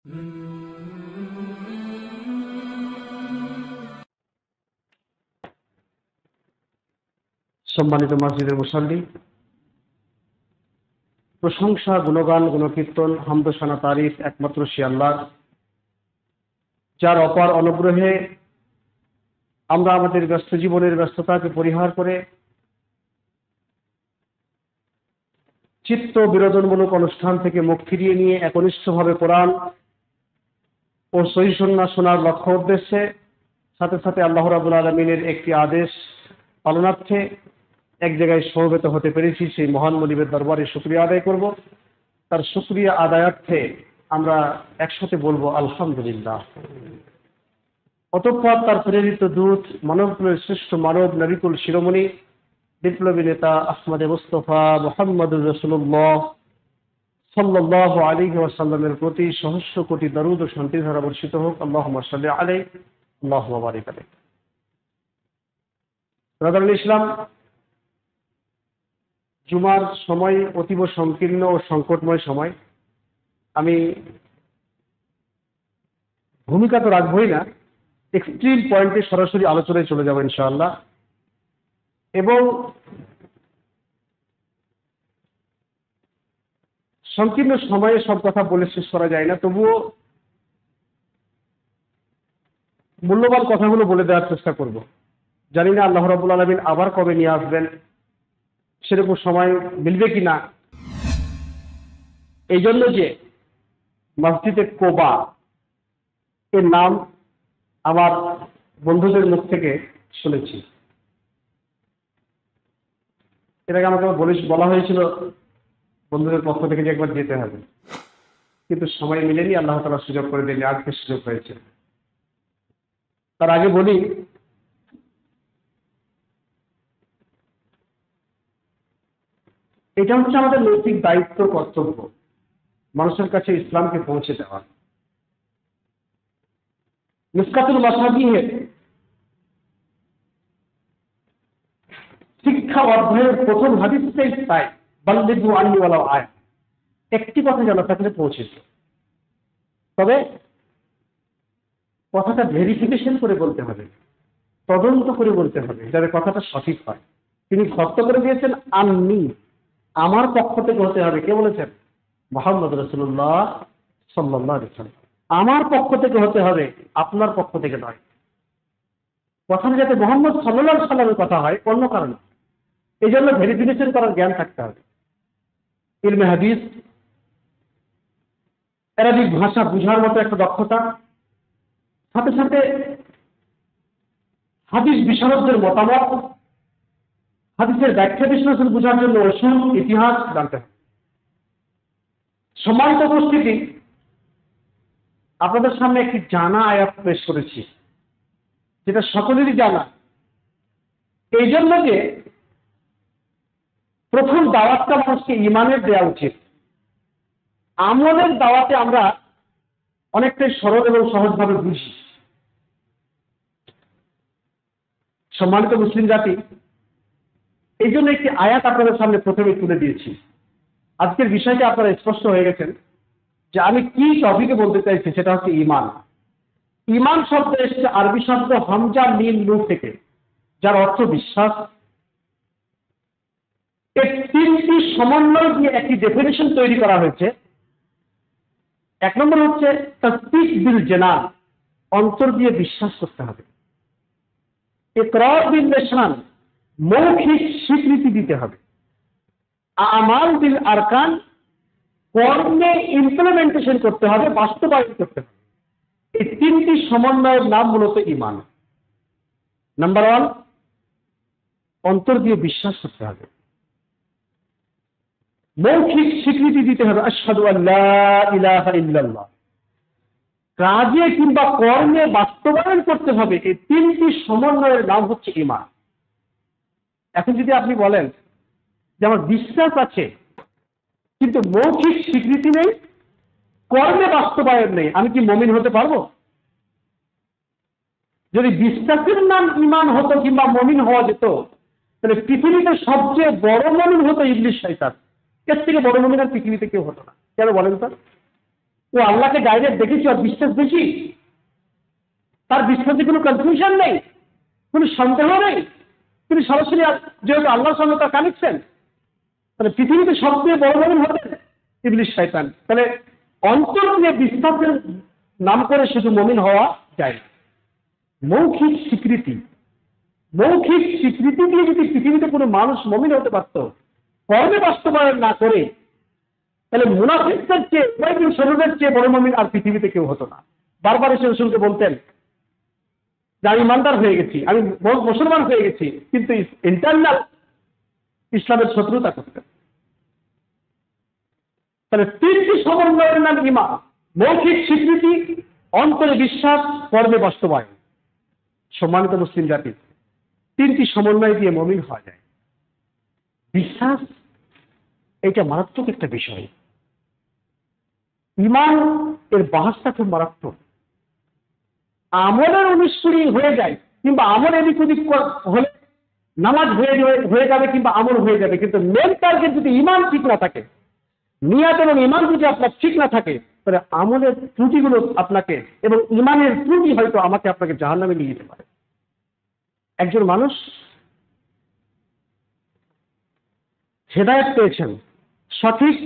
সম্মানিত মসজিদের মুসল্লি, প্রশংসা, গুণগান, গুণকীর্তন, হামদোসানা, তারিফ একমাত্র সে আল্লাহ, যার অপার অনুগ্রহে আমরা আমাদের ব্যস্ত জীবনের ব্যস্ততাকে পরিহার করে চিত্ত বিনোদনমূলক অনুষ্ঠান থেকে মুখ ফিরিয়ে নিয়ে একনিষ্ঠভাবে কোরআন ও সহিহ সুন্নাহ শোনার লক্ষ্য উদ্দেশ্যে সাথে সাথে আল্লাহ রাব্বুল আলামিনের একটি আদেশ পালনার্থে এক জায়গায় সমবেত হতে পেরেছি। সেই মহান মুনিবের দরবারে শুকরিয়া আদায় করব। তার শুকরিয়া আদায়ার্থে আমরা একসাথে বলবো আলহামদুলিল্লাহ। অতঃপর তার প্রেরিত দূত, মানবকুলের শ্রেষ্ঠ মানব, নবিকুল শিরোমণি, বিপ্লবী নেতা আহমদে মুস্তফা মুহাম্মদুর রাসূলুল্লাহ সাল্লাল্লাহু আলাইহি ওয়াসাল্লামের প্রতি সহস্র কোটি দরুদ ও শান্তির ধারা বর্ষিত হোক। আল্লাহুম্মা সাল্লি আলাইহি আল্লাহুম্মা বারিক আলাইহি। ব্রাদারুল ইসলাম, জুমার সময় অতীব সংকীর্ণ ও সংকটময় সময়। আমি ভূমিকা তো রাখবই না, এক্সট্রিম পয়েন্টে সরাসরি আলোচনায় চলে যাব ইনশাআল্লাহ। এবং সংকীর্ণ সময়ে সব কথা বলে শেষ করা যায় না, তবুও মূল্যবান কথাগুলো বলে দেওয়ার চেষ্টা করব। জানি না আল্লাহ রাব্বুল আলামিন আবার কবে নিয়ে আসবেন, সেরকম সময় মিলবে কিনা। এই জন্য যে মসজিদে কোবা এর নাম আমার বন্ধুদের মুখ থেকে শুনেছি। এর আগে আমাকে বলা হয়েছিল বন্ধুদের পক্ষ থেকে যে একবার যেতে হবে, কিন্তু সময় মিলেনি, আল্লাহ তাআলা সুযোগ করে দিলেন, আজকে সুযোগ হয়েছে। তার আগে বলি, এটা হচ্ছে আমাদের নৈতিক দায়িত্ব, কর্তব্য, মানুষের কাছে ইসলামকে পৌঁছে দেওয়া। মিসকাতুল মাসাবিহের শিক্ষা অধ্যায়ের প্রথম হাদিসটাই তাই, বাল্লিগু আন্নী ওয়ালাউ আয়া। একটি কথা জানা থাকলে পৌঁছেছে, তবে কথাটা ভেরিফিকেশন করে বলতে হবে, তদন্ত করে বলতে হবে, যাতে কথাটা সঠিক হয়। তিনি শর্ত করে দিয়েছেন আন্নী, আমার পক্ষ থেকে হতে হবে। কে বলেছেন? মুহাম্মদ রাসূলুল্লাহ সাল্লাল্লাহু আলাইহি ওয়াসাল্লাম। আমার পক্ষ থেকে হতে হবে, আপনার পক্ষ থেকে নয়। কথাটা যাতে মুহাম্মদ সাল্লাল্লাহু আলাইহি ওয়াসাল্লামের কথা হয়, অন্য কারণে। এই জন্য ভেরিফিকেশন করার জ্ঞান থাকতে হবে, ইলমে হাদিস, আরবিক ভাষা বুঝার মতো একটা দক্ষতা, সাথে সাথে হাদিস বিশারদদের মতামত, হাদিসের ব্যাখ্যা বিশ্লেষণ বোঝার জন্য উসুল, ইতিহাস জানতে হবে। সম্মানিত উপস্থিতি, আপনাদের সামনে একটি জানা আয়াত পেশ করেছি, যেটা সকলেরই জানা। এই জন্য যে প্রথম দাওয়াতটা মানুষকে ঈমানের দেওয়া উচিত। আমলের দাওয়াতে আমরা অনেকটাই সরল এবং সহজভাবে বুঝি। সম্মানিত মুসলিম জাতি, এই জন্য একটি আয়াত আপনাদের সামনে প্রথমে তুলে দিয়েছি। আজকের বিষয়টা আপনারা স্পষ্ট হয়ে গেছেন যে আমি কি টপিকে বলতে চাইছি, সেটা হচ্ছে ঈমান। ঈমান শব্দ এসেছে আরবি শব্দ হামজা মিম নূন থেকে, যার অর্থ বিশ্বাস। এর তিনটি সমন্বয় দিয়ে একটি ডেফিনেশন তৈরি করা হয়েছে। এক নম্বর হচ্ছে তাসদীক বিল জানান, অন্তর দিয়ে বিশ্বাস করতে হবে। ইকরার বিল লিসান, মৌখিক স্বীকৃতি দিতে হবে। আমাল বিল আরকান, কর্মে ইমপ্লিমেন্টেশন করতে হবে, বাস্তবায়ন করতে হবে। এই তিনটি সমন্বয়ের নাম মূলত ঈমান। নাম্বার 1, অন্তর দিয়ে বিশ্বাস করতে হবে, মৌখিক স্বীকৃতি দিতে হবে, আশহাদু আল্লা ইলাহা ইল্লাল্লাহ। কাজে কিংবা কর্মে বাস্তবায়ন করতে হবে। এই তিনটি সমন্বয়ের নাম হচ্ছে ঈমান। এখন যদি আপনি বলেন যে আমার বিশ্বাস আছে কিন্তু মৌখিক স্বীকৃতি নেই, কর্মে বাস্তবায়ন নেই, আমি কি মুমিন হতে পারবো? যদি বিশ্বাসের নাম ঈমান হতো কিংবা মুমিন হওয়া যেত, তাহলে পৃথিবীতে সবচেয়ে বড় মুমিন হতো ইবলিস শয়তান। এর থেকে বড় মুমিন আর পৃথিবীতে কেউ হতো না। কেন বলেন তো? ও আল্লাহকে ডাইরেক্ট দেখেছি, আর বিশ্বাস বেশি, তার বিশ্বাসে কোনো কনফিউশন নেই, কোনো সন্দেহ নেই, তিনি সরাসরি যেহেতু আল্লাহর সঙ্গে তার কানেকশন, তাহলে পৃথিবীতে সবচেয়ে বড় মমিন হতেন ইবলিস শয়তান। তাহলে অন্তর দিয়ে বিশ্বাসের নাম করে শুধু মমিন হওয়া যায় না। মৌখিক স্বীকৃতি দিয়ে যদি পৃথিবীতে কোনো মানুষ মমিন হতে পারত, কর্মে বাস্তবায়ন না করে, তাহলে মুনাফিকদের চেয়ে, কয়েকদিন শরীরের চেয়ে বড় মমিন আর পৃথিবীতে কেউ হতো না। বারবার এসে রসুলকে বলতেন যে আমি ইমানদার হয়ে গেছি, আমি মুসলমান হয়ে গেছি, কিন্তু ইন্টারনাল ইসলামের শত্রুতা করতেন। তাহলে তিনটি সমন্বয়ের নাম ঈমান: মৌখিক স্বীকৃতি, অন্তরে বিশ্বাস, কর্মে বাস্তবায়ন। সম্মানিত মুসলিম জাতি, তিনটি সমন্বয় দিয়ে মুমিন হওয়া যায়। বিশ্বাস এটা মারাত্মক একটা বিষয়। ঈমান এর বাহাসটা খুব মারাত্মক। আমলের অনুষ্ঠুরি হয়ে যায়, কিংবা আমল এদিক ওদিক হলে নামাজ হয়ে যাবে, কিংবা আমল হয়ে যাবে, কিন্তু মেন টার্গেট যদি ঈমান ঠিক না থাকে, নিয়াত এবং ঈমান যদি আপনার ঠিক না থাকে, তাহলে আমলের ত্রুটিগুলো আপনাকে এবং ঈমানের ত্রুটি হয়তো আপনাকে জাহান্নামে নিয়ে যেতে পারে। একজন মানুষ হেদায়েত পেয়েছেন, সঠিক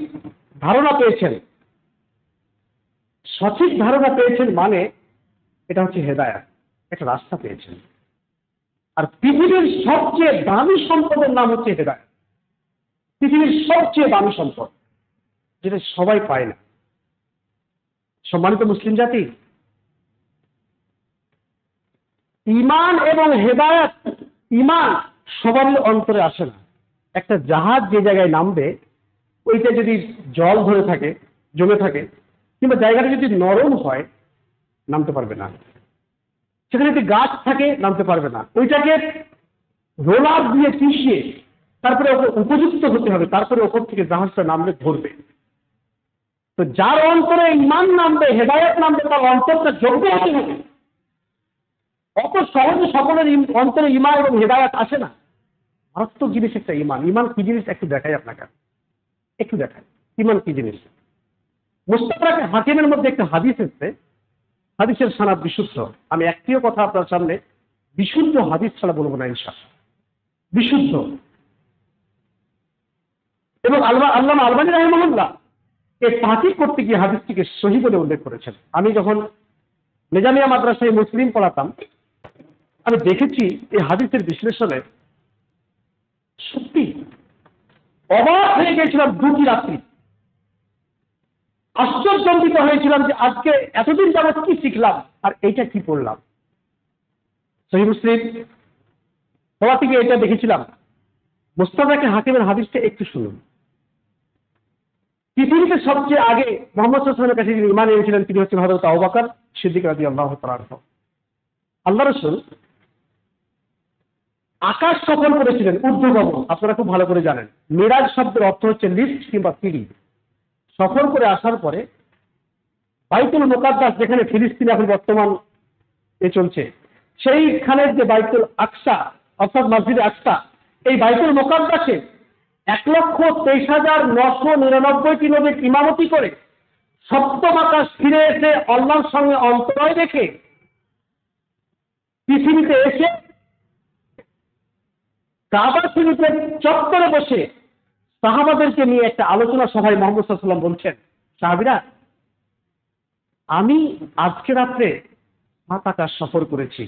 ধারণা পেয়েছেন মানে এটা হচ্ছে হেদায়েত, একটা রাস্তা পেয়েছেন। আর পৃথিবীর সবচেয়ে দামি সম্পদের নাম হচ্ছে হেদায়েত। পৃথিবীর সবচেয়ে দামি সম্পদ, যেটা সবাই পায় না। সম্মানিত মুসলিম জাতি, ঈমান এবং হেদায়েত, ঈমান সবারই অন্তরে আসে না। একটা জাহাজ যে জায়গায় নামবে, ওইটা যদি জল ধরে থাকে, জমে থাকে, কিংবা জায়গাটা যদি নরম হয়, নামতে পারবে না। সেখানে যদি গাছ থাকে, নামতে পারবে না। ওইটাকে রোলার দিয়ে পিষিয়ে তারপরে উপযুক্ত হতে হবে, তারপরে ওপর থেকে জাহাজটা নামলে ধরবে। তো যার অন্তরে ঈমান নামবে, হেদায়েত নামবে, তার অন্তরটা যোগ্য হতে হবে। অত সহজে সকলের অন্তরে ঈমান এবং হেদায়েত আসে না। মারাত্মক জিনিস একটা ঈমান। ঈমান কি জিনিস একটু দেখাই আপনাকে, একটু দেখাই ঈমান কি জিনিস। মুস্তাদরাক হাকিমের মধ্যে একটা হাদিস এসেছে, হাদিসের সনদ বিশুদ্ধ। আমি একটিও কথা আপনার সামনে বিশুদ্ধ হাদিস ছাড়া বলবো না, ইনশাআল্লাহ বিশুদ্ধ। এবং আল্লামা আলবানী রাহিমাহুল্লাহ এই তাহকিক করতে গিয়ে হাদিসটিকে সহিহ বলে উল্লেখ করেছেন। আমি যখন নিজামিয়া মাদ্রাসায় মুসলিম পড়াতাম, আমি দেখেছি এই হাদিসের বিশ্লেষণে সত্যি অবাক হয়ে গিয়েছিলাম। দুটি রাত্রি আশ্চর্যজনিত হয়েছিলাম যে আজকে এতদিন যাবত কি শিখলাম আর এইটা কি পড়লাম। সহিহ মুসলিম পড়া থেকে এটা দেখেছিলাম। মুস্তাদরাক হাকিমের হাদিসটা একটু শুনুন। পৃথিবীতে সবচেয়ে আগে মুহাম্মদ সাল্লাল্লাহু আলাইহি ওয়াসাল্লামের কাছে যিনি ঈমান এনেছিলেন, তিনি হচ্ছেন হযরত আবু বকর সিদ্দিক রাদিয়াল্লাহু তাআলা আনহু। আল্লাহ রাসূল আকাশ সফর করেছিলেন, ঊর্ধ্বগমন। আপনারা খুব ভালো করে জানেন, মিরাজ শব্দের অর্থ হচ্ছে লিফট কিংবা সিঁড়ি। সফর করে আসার পরে বাইতুল মুকাদ্দাস, যেখানে ফিলিস্তিন এখন বর্তমান চলছে, সেইখানের যে বাইতুল আকসা অর্থাৎ মসজিদে আকসা, এই বাইতুল মুকাদ্দাসে 1,23,999টি নবীর ইমামতি করে সপ্তম আকাশ ফিরে এসে আল্লাহর সঙ্গে অন্তরায় রেখে পৃথিবীতে এসে কাবা শরীফের চত্বরে বসে সাহাবাদেরকে নিয়ে একটা আলোচনা সভায় মুহাম্মদ সাল্লাল্লাহু আলাইহি ওয়াসাল্লাম বলছেন, সাহাবীরা, আমি আজকে রাত্রে 7 আকাশ সফর করেছি,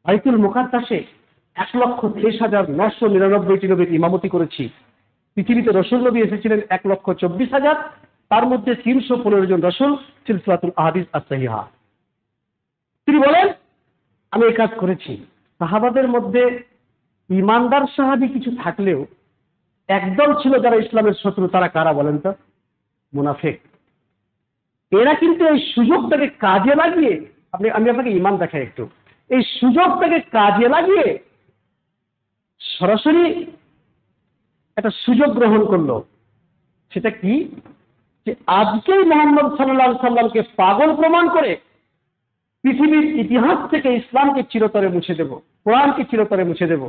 বাইতুল মুকাদ্দাসে 1,23,999টি নবীর ইমামতি করেছি। পৃথিবীতে রসুল নবী এসেছিলেন 1,24,000, তার মধ্যে 315 জন রসুল, সিলসিলাতুল আহাদিস as-সাহিহা। তিনি বলেন, আমি এই কাজ করেছি। সাহাবাদের মধ্যে ঈমানদার সাহাবী কিছু থাকলেও একদল ছিল যারা ইসলামের শত্রু। তারা কারা বলেন তো? মুনাফিক। এরা কিন্তু এই সুযোগটাকে কাজে লাগিয়ে, আমি আপনাকে ঈমান দেখাই একটু, এই সুযোগটাকে কাজে লাগিয়ে সরাসরি একটা সুযোগ গ্রহণ করলো। সেটা কি? যে আজকেই মুহাম্মদ সাল্লাল্লাহু আলাইহি সাল্লামকে পাগল প্রমাণ করে পৃথিবীর ইতিহাস থেকে ইসলামকে চিরতরে মুছে দেব, কোরআনকে চিরতরে মুছে দেব।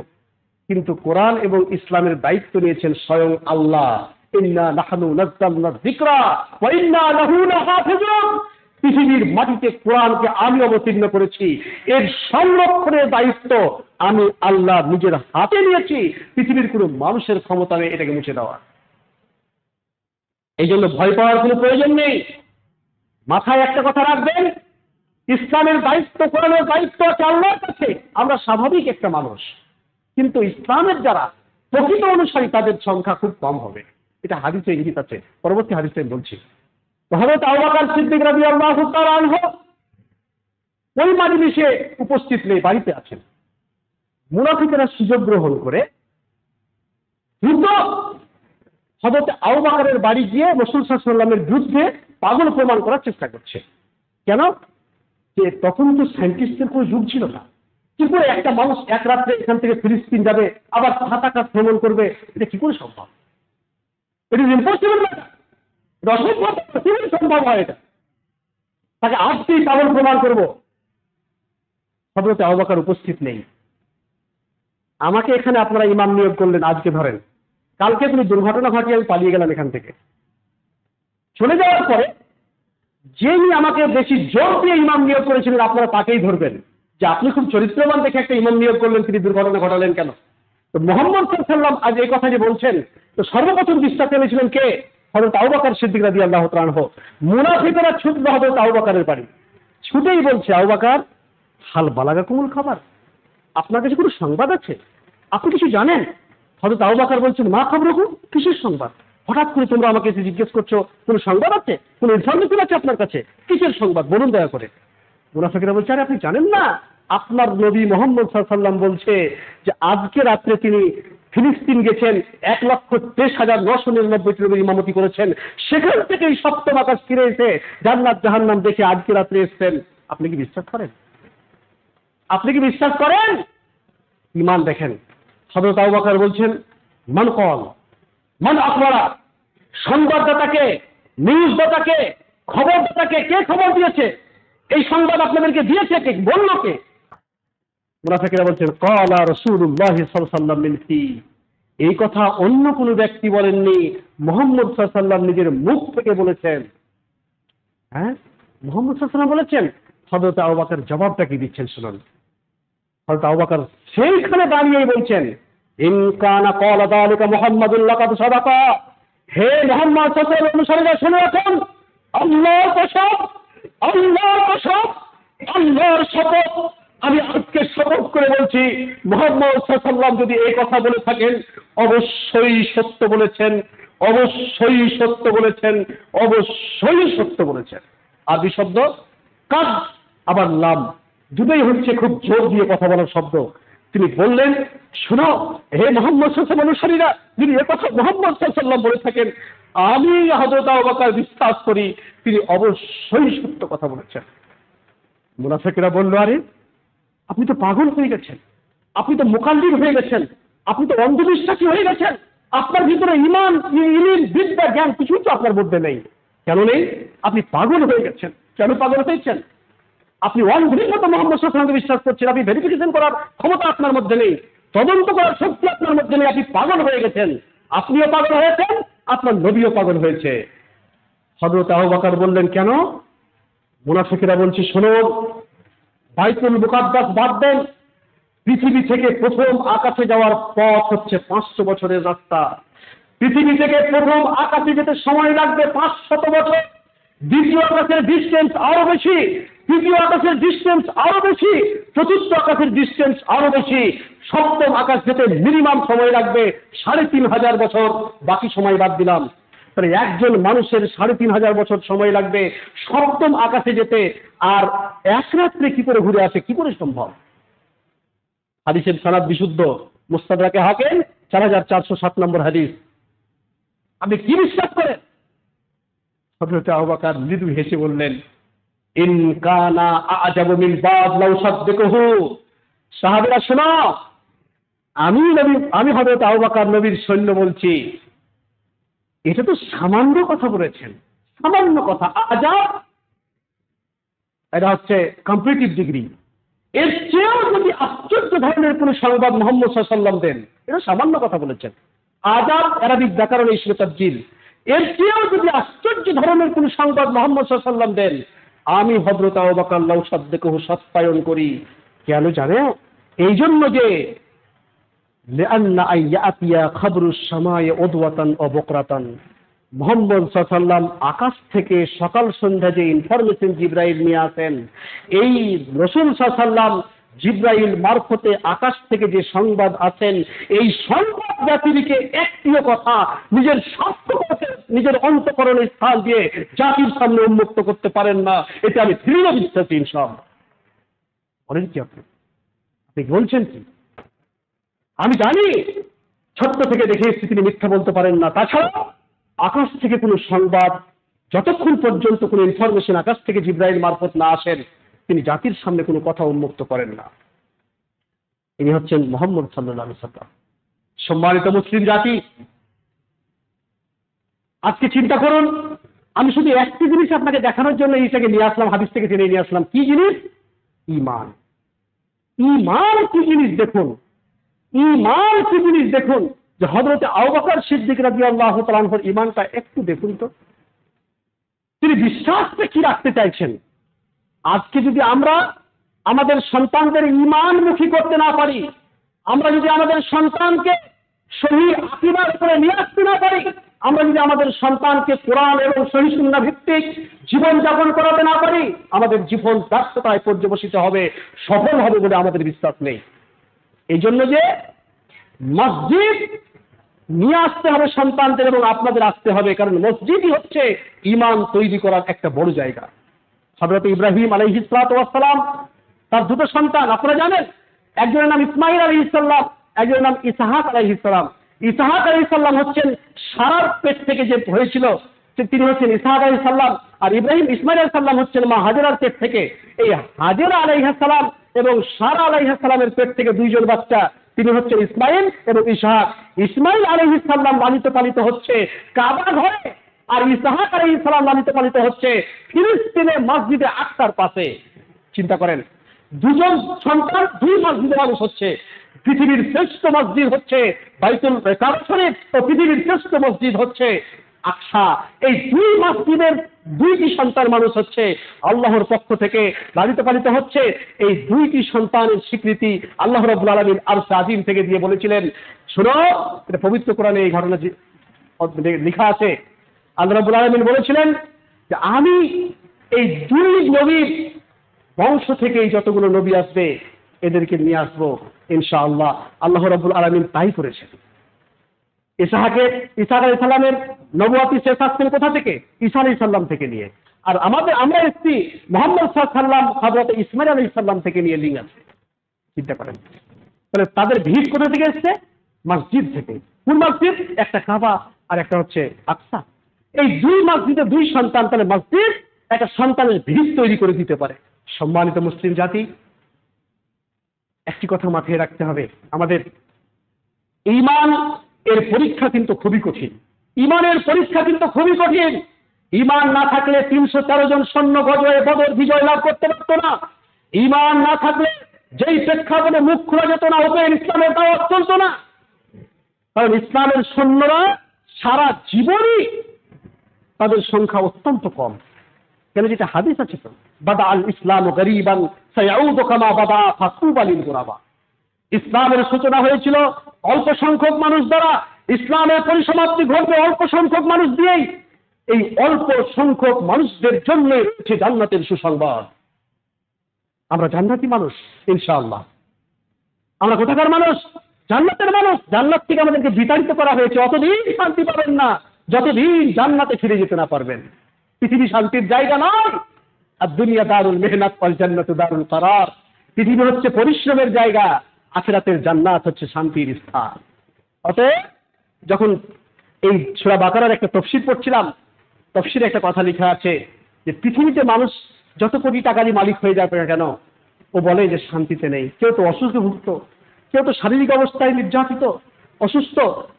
কিন্তু কোরআন এবং ইসলামের দায়িত্ব নিয়েছেন স্বয়ং আল্লাহ। ইন্না নাহনু নাযালনা যিকরা ওয়া ইন্না লাহু লাহাফিজুন। পৃথিবীর মাটিতে কোরআনকে আমি অবতীর্ণ করেছি, এর সংরক্ষণের দায়িত্ব আমি আল্লাহ নিজের হাতে নিয়েছি। পৃথিবীর কোনো মানুষের ক্ষমতা নেই এটাকে মুছে দেওয়া। এই জন্য ভয় পাওয়ার কোনো প্রয়োজন নেই। মাথায় একটা কথা রাখবেন, ইসলামের দায়িত্ব, কোরআনের দায়িত্ব আছে আল্লাহর কাছে। আমরা স্বাভাবিক একটা মানুষ, কিন্তু ইসলামের যারা প্রকৃত অনুসারী তাদের সংখ্যা খুব কম হবে। এটা হাদিসে ইঙ্গিত আছে, পরবর্তী হাদিসে বলছি। হযরত আবু বকর সিদ্দিক রাদিয়াল্লাহু তাআলা আনহু ওই মাজলিসে উপস্থিত নেই, বাড়িতে আছেন। মুনাফিকরা সুযোগ গ্রহণ করে দ্রুত হযরত আবু বকরের বাড়ি গিয়ে রাসূল সাল্লাল্লাহু আলাইহি ওয়াসাল্লামের বিরুদ্ধে পাগল প্রমাণ করার চেষ্টা করছে। কেন? যে তখন তো সায়েন্টিস্টের কোনো যুগ ছিল না। কি করে একটা মানুষ এক রাত্রে এখান থেকে ফিলিস্তিন যাবে, আবার 7 আকাশ ভ্রমণ করবে? এটা কি করে সম্ভব? ইট ইজ ইম্পসিবল না, এটা অসম্ভব। কিভাবে সম্ভব হয় এটা? তাকে আজকেই পাগল প্রমাণ করবো। হযরত আবু বকর উপস্থিত নেই। আমাকে এখানে আপনারা ইমাম নিয়োগ করলেন, আজকে ধরেন, কালকে তুমি দুর্ঘটনা ঘটিয়ে আমি পালিয়ে গেলাম এখান থেকে। চলে যাওয়ার পরে যিনি আমাকে বেশি জোর দিয়ে ইমাম নিয়োগ করেছিলেন আপনারা তাকেই ধরবেন যে আপনি খুব চরিত্রবান দেখে একটা ইমাম নিয়োগ করলেন, তিনি দুর্ঘটনা ঘটালেন কেন? তো মুহাম্মদ সাল্লাল্লাহু আলাইহি ওয়াসাল্লাম আজ এই কথা যে বলছেন, তো সর্বপ্রথম বিশ্বাস এনেছিলেন কে? হযরত আবু বকর সিদ্দিক রাদিয়াল্লাহু তাআলা আনহু। মুনাফিকরা ছুটবে হযরত আবু বকরের বাড়ি, ছুটেই বলছে, আবু বকর হাল বালাগাকুমুল খবর, আপনার কাছে কোনো সংবাদ আছে? আপনি কিছু জানেন? হযরত আবু বকর বলছেন, মা খবরকুম, কিসের সংবাদ? হঠাৎ করে তোমরা আমাকে এসে জিজ্ঞেস করছো, কোনো সংবাদ আছে, কোনো ইনফরমেশন আছে আপনার কাছে? কিসের সংবাদ বলুন দয়া করে। মুনাফিকরা বলছে, আরে আপনি জানেন না, আপনার নবী মুহাম্মদ সাল্লাল্লাহু আলাইহি ওয়াসাল্লাম বলছে যে আজকে রাত্রে তিনি ফিলিস্তিন গেছেন, 1,23,999 নবীর ইমামতি করেছেন, সেখান থেকেই সপ্তম আকাশ ফিরে এসে জান্নাত জাহান্নাম দেখে আজকে রাত্রে এসেছেন। আপনি কি বিশ্বাস করেন? আপনি কি বিশ্বাস করেন? ঈমান দেখেন। হযরত আবু বকর বলছেন, মান কল, মান আখবরা, সংবাদদাতাকে, নিউজদাতাকে, খবরদাতাকে, কে খবর দিয়েছে? এই সংবাদ আপনাদেরকে দিয়েছে কে? বলল কে? মুনাফিকরা বলছেন, ক্বালা রাসূলুল্লাহ সাল্লাল্লাহু আলাইহি ওয়াসাল্লাম মিন ফি। এই কথা অন্য কোনো ব্যক্তি বলেননি, মুহাম্মদ সাল্লাল্লাহু আলাইহি ওয়াসাল্লাম নিজের মুখ থেকে বলেছেন। হ্যাঁ, মুহাম্মদ সাল্লাল্লাহু আলাইহি ওয়াসাল্লাম বলেছেন। হযরত আবু বকর জবাবটা কি দিচ্ছেন শুনুন। হযরত আবু বকর সেইখানে দাঁড়িয়েই বলছেন, ইন কানা ক্বালা যালিকা মুহাম্মাদুন লাকাদ সাদাকা। হে মুহাম্মদ সাল্লাল্লাহু আলাইহি ওয়াসাল্লাম অনুসারীরা শুনে রাখুন, আল্লাহর কসম, আল্লাহর কসম, আল্লাহর শপথ, আমি আজকে শপথ করে বলছি, মুহাম্মদ সাল্লাল্লাহু আলাইহি ওয়াসাল্লাম যদি এই কথা বলে থাকেন, অবশ্যই সত্য বলেছেন, অবশ্যই সত্য বলেছেন, অবশ্যই সত্য বলেছেন। আরবি শব্দ কাদ আবার লাম, দুটোই হচ্ছে খুব জোর দিয়ে কথা বলার শব্দ। তিনি বললেন, শোনো হে মুহাম্মদ সাল্লাল্লাহু আলাইহি ওয়াসাল্লাম অনুসারীরা, যদি এ কথা মুহাম্মদ সাল্লাল্লাহু আলাইহি ওয়াসাল্লাম বলে থাকেন, আমি হযরত আবু বকর বিশ্বাস করি তিনি অবশ্যই সত্য কথা বলেছেন। মুনাফিকরা বলল, আরে আপনি তো পাগল হয়ে গেছেন, আপনি তো মুকাল্লিদ হয়ে গেছেন, আপনি তো অন্ধবিশ্বাসী হয়ে গেছেন, আপনার ভিতরে ঈমান, ইলম, বিদ্যা, জ্ঞান কিছুই তো আপনার মধ্যে নেই। কেন নেই? আপনি পাগল হয়ে গেছেন। কেন পাগল হয়েছেন? আপনি অন্ধের মতো মুহাম্মদ সাল্লাল্লাহু আলাইহি ওয়াসাল্লামকে বিশ্বাস করছেন, আপনি ভেরিফিকেশন করার ক্ষমতা আপনার মধ্যে নেই, তদন্ত করার শক্তি আপনার মধ্যে নেই, আপনি পাগল হয়ে গেছেন। আপনিও পাগল হয়েছেন, আপনার নবীও পাগল হয়েছে। হযরত আবু বকর বললেন, কেন? মুনাফিকরা বলছে, শোনো, বাইতুল মুকাদ্দাস বাদ দেন, পৃথিবী থেকে প্রথম আকাশে যাওয়ার পথ হচ্ছে 500 বছরের রাস্তা। পৃথিবী থেকে প্রথম আকাশে যেতে সময় লাগবে 500 বছর। দ্বিতীয় আকাশের ডিস্টেন্স আরো বেশি, তৃতীয় আকাশের ডিস্টেন্স আরো বেশি, চতুর্থ আকাশের ডিস্টেন্স আরো বেশি। সপ্তম আকাশ যেতে মিনিমাম সময় লাগবে 3,500 বছর, বাকি সময় বাদ দিলাম। তাহলে একজন মানুষের 3,500 বছর সময় লাগবে সপ্তম আকাশে যেতে, আর এক রাত্রে কি করে ঘুরে আসে, কি করে সম্ভব? হাদিসের সনদ বিশুদ্ধ, মুস্তাদরাকে হাকিম 4407 নম্বর হাদিস। আপনি কি বিশ্বাস করেন? হযরত আবু বকর মৃদু হেসে বললেন, ইন কানা আ'জাবু মিন বাদ লাউ সাদ্দাকহু। সাহাবীরা শোনো, আমি হযরত আবু বকর নবীর সৈন্য বলছি, এটা তো সামান্য কথা বলেছেন, সামান্য কথা। আজাব এটা হচ্ছে কম্পিটিটিভ ডিগ্রি। এর চেয়েও যদি আশ্চর্য ধরনের কোন সংবাদ মুহাম্মদ সাল্লাল্লাহু আলাইহি ওয়াসাল্লাম দেন, এটা সামান্য কথা বলেছেন। আদাব আরবিক ব্যাকরণ ইসলে তাবজিল, এর চেয়েও যদি আশ্চর্য ধরনের কোন সংবাদ মোহাম্মদ সাল্লাল্লাহু আলাইহি ওয়াসাল্লাম দেন, আমি হযরত আবু বকর লাউ সাদ্দাকাহু সত্যায়ন করি। কেন জানো? এই জন্য যে লিআন্না আইয়াতিয়া খাবরুস সামায়ে উদওয়াতান ও বকরাতান, মুহাম্মদ সাল্লাল্লাহু আলাইহি ওয়াসাল্লাম আকাশ থেকে সকাল সন্ধ্যা যে ইনফরমেশন জিবরাইল নিয়ে আসেন, এই রাসূল সাল্লাল্লাহু আলাইহি ওয়াসাল্লাম জিবরাইল মারফতে আকাশ থেকে যে সংবাদ আসেন, এই সংবাদ জাতিকে একটিও কথা নিজের স্বার্থ নিজের অন্তঃকরণে স্থান দিয়ে জাতির সামনে উন্মুক্ত করতে পারেন না। এটা আমি দৃঢ় বিশ্বাসী ইনশাআল্লাহ। বলেন কি আপনি বলছেন কি? আমি জানি ছোট্ট থেকে দেখে এসেছি তিনি মিথ্যা বলতে পারেন না। তাছাড়া আকাশ থেকে কোনো সংবাদ, যতক্ষণ পর্যন্ত কোনো ইনফরমেশন আকাশ থেকে জিবরাইল মারফত না আসেন, তিনি জাতির সামনে কোনো কথা উন্মুক্ত করেন না। ইনি হচ্ছেন মুহাম্মদ সাল্লাল্লাহু আলাইহি ওয়াসাল্লাম। সম্মানিত মুসলিম জাতি, আজকে চিন্তা করুন, আমি শুধু একটি জিনিস আপনাকে দেখানোর জন্য এইটাকে নিয়ে আসলাম, হাদিস থেকে জেনে নিয়ে আসলাম। কি জিনিস? ঈমান। ঈমান কি জিনিস দেখুন, ঈমান কি জিনিস দেখুন, যে হযরত আবু বকর সিদ্দিক রাদিয়াল্লাহু তাআলা আনহুর ঈমানটা একটু দেখুন তো, তিনি বিশ্বাসটা কি রাখতে চাইছেন। আজকে যদি আমরা আমাদের সন্তানদের ঈমানমুখী করতে না পারি, আমরা যদি আমাদের সন্তানকে সহিহ আকীদার উপরে নিয়ে আসতে না পারি, আমরা যদি আমাদের সন্তানকে কোরআন এবং সহিহ সুন্নাহ ভিত্তিক জীবন যাপন করাতে না পারি, আমাদের জীবন ব্যর্থতায় পর্যবসিত হবে, সফল হবে বলে আমাদের বিশ্বাস নেই। এই জন্য যে মসজিদ নিয়ে আসতে হবে সন্তানদের, এবং আপনাদের আসতে হবে, কারণ মসজিদই হচ্ছে ঈমান তৈরি করার একটা বড় জায়গা। হযরত ইব্রাহিম আলাইহিস সালাতু ওয়াস সালাম, তার দুটো সন্তান আপনারা জানেন, একজনের নাম ইসমাঈল আলাইহিস সালাম, একজনের নাম ইসহাক আলাইহিস সালাম। ইসহাক আলাইহিস সালাম হচ্ছেন সারার পেট থেকে যে হয়েছিল, তিনি হচ্ছেন ইসহাক আলাইহিস সালাম, আর ইসমাঈল আলাইহিস সালাম হচ্ছেন মা হাজেরার পেট থেকে। এই হাজেরা আলাইহিস সালাম এবং সারা আলাইহিস সালামের পেট থেকে দুইজন বাচ্চা, তিনি হচ্ছেন ইসমাঈল এবং ইসহাক। ইসমাঈল আলাইহিস সালাম লালিত পালিত হচ্ছে কাবা ঘরে, আর ইসহাক আলাইহিস সালাম লালিত পালিত হচ্ছে ফিলিস্তিনের মসজিদে আকসার পাশে। চিন্তা করেন, দুজন সন্তান দুই মসজিদে মানুষ হচ্ছে। পৃথিবীর শ্রেষ্ঠ মসজিদ হচ্ছে বাইতুল কাবা শরীফ, ও পৃথিবীর শ্রেষ্ঠ মসজিদ হচ্ছে আকসা। এই দুই মসজিদের দুইটি সন্তান মানুষ হচ্ছে, আল্লাহর পক্ষ থেকে লালিত পালিত হচ্ছে। এই দুইটি সন্তানের স্বীকৃতি আল্লাহ রাব্বুল আলামিন আরশ আজিম থেকে দিয়ে বলেছিলেন, শোনো, এটা পবিত্র কোরআনে এই ঘটনা লেখা আছে। আল্লাহ রাব্বুল আলামিন বলেছিলেন যে আমি এই দুই নবীর বংশ থেকে যতগুলো নবী আসবে এদেরকে নিয়ে আসবো ইনশাআল্লাহ। আল্লাহ রাব্বুল আলামিন তাই করেছেন। ইসহাক আলাইহিস সালামের নবুয়তি শেষ আসছেন কোথা থেকে? ঈসা আলাইহিস সালাম থেকে নিয়ে। আর আমরা এসেছি মুহাম্মদ সাল্লাল্লাহু আলাইহি ওয়াসাল্লাম হযরত ইসমাঈল আলাইহিস সালাম থেকে নিয়ে লিঙ্ক আছে। চিন্তা করেন, তাহলে তাদের ভিত কোথা থেকে এসছে? মসজিদ থেকে। কোন মসজিদ? একটা কাবা আর একটা হচ্ছে আকসা। এই দুই মসজিদে দুই সন্তান, তাহলে মসজিদ একটা সন্তানের ভিত তৈরি করে দিতে পারে। সম্মানিত মুসলিম জাতি, একটি কথা মাথায় রাখতে হবে, আমাদের ঈমান এর পরীক্ষা কিন্তু খুবই কঠিন। ঈমানের পরীক্ষা কিন্তু খুবই কঠিন। ঈমান না থাকলে 313 জন সৈন্য গজয়ে বদর বিজয় লাভ করতে পারত না। ঈমান না থাকলে যেই প্রেক্ষাপটে মুখ খোলা যেত না, ওপেন ইসলামের দাওয়াত চলতো না। কারণ ইসলামের সৈন্যরা সারা জীবনই তাদের সংখ্যা অত্যন্ত কম। কেন? যেটা হাদিস আছে তো, বাদা আল ইসলাম গরীবান সায়াউদু কামা বাদা ফাতুবা লিল গুরাবা। ইসলামের সূচনা হয়েছিল অল্প সংখ্যক মানুষ দ্বারা, ইসলামের পরিসমাপ্তি ঘটবে অল্প সংখ্যক মানুষ দিয়েই। এই অল্প সংখ্যক মানুষদের জন্য রয়েছে জান্নাতের সুসংবাদ। আমরা জান্নাতি মানুষ ইনশাআল্লাহ। আমরা কোথাকার মানুষ? জান্নাতের মানুষ। জান্নাত থেকে আমাদেরকে বিতাড়িত করা হয়েছে। অতদিন শান্তি পাবেন না যতদিন জান্নাতে ফিরে যেতে না পারবেন। পৃথিবী শান্তির জায়গা নয়। আর দুনিয়া দারুল মেহনাত ওয়াল জান্নাতু দারুল করার। পৃথিবী হচ্ছে পরিশ্রমের জায়গা, আখিরাতের জান্নাত হচ্ছে শান্তির স্থান। অতএব যখন এই সূরা বাকারার একটা তাফসীর পড়ছিলাম, তাফসীরে একটা কথা লেখা আছে যে পৃথিবীতে মানুষ যত কোটি টাকারই মালিক হয়ে যাবে না কেন, ও বলে যে শান্তিতে নেই। কেউ তো অসুখভুক্ত, কেউ তো শারীরিক অবস্থায় নির্যাতিত, অসুস্থ,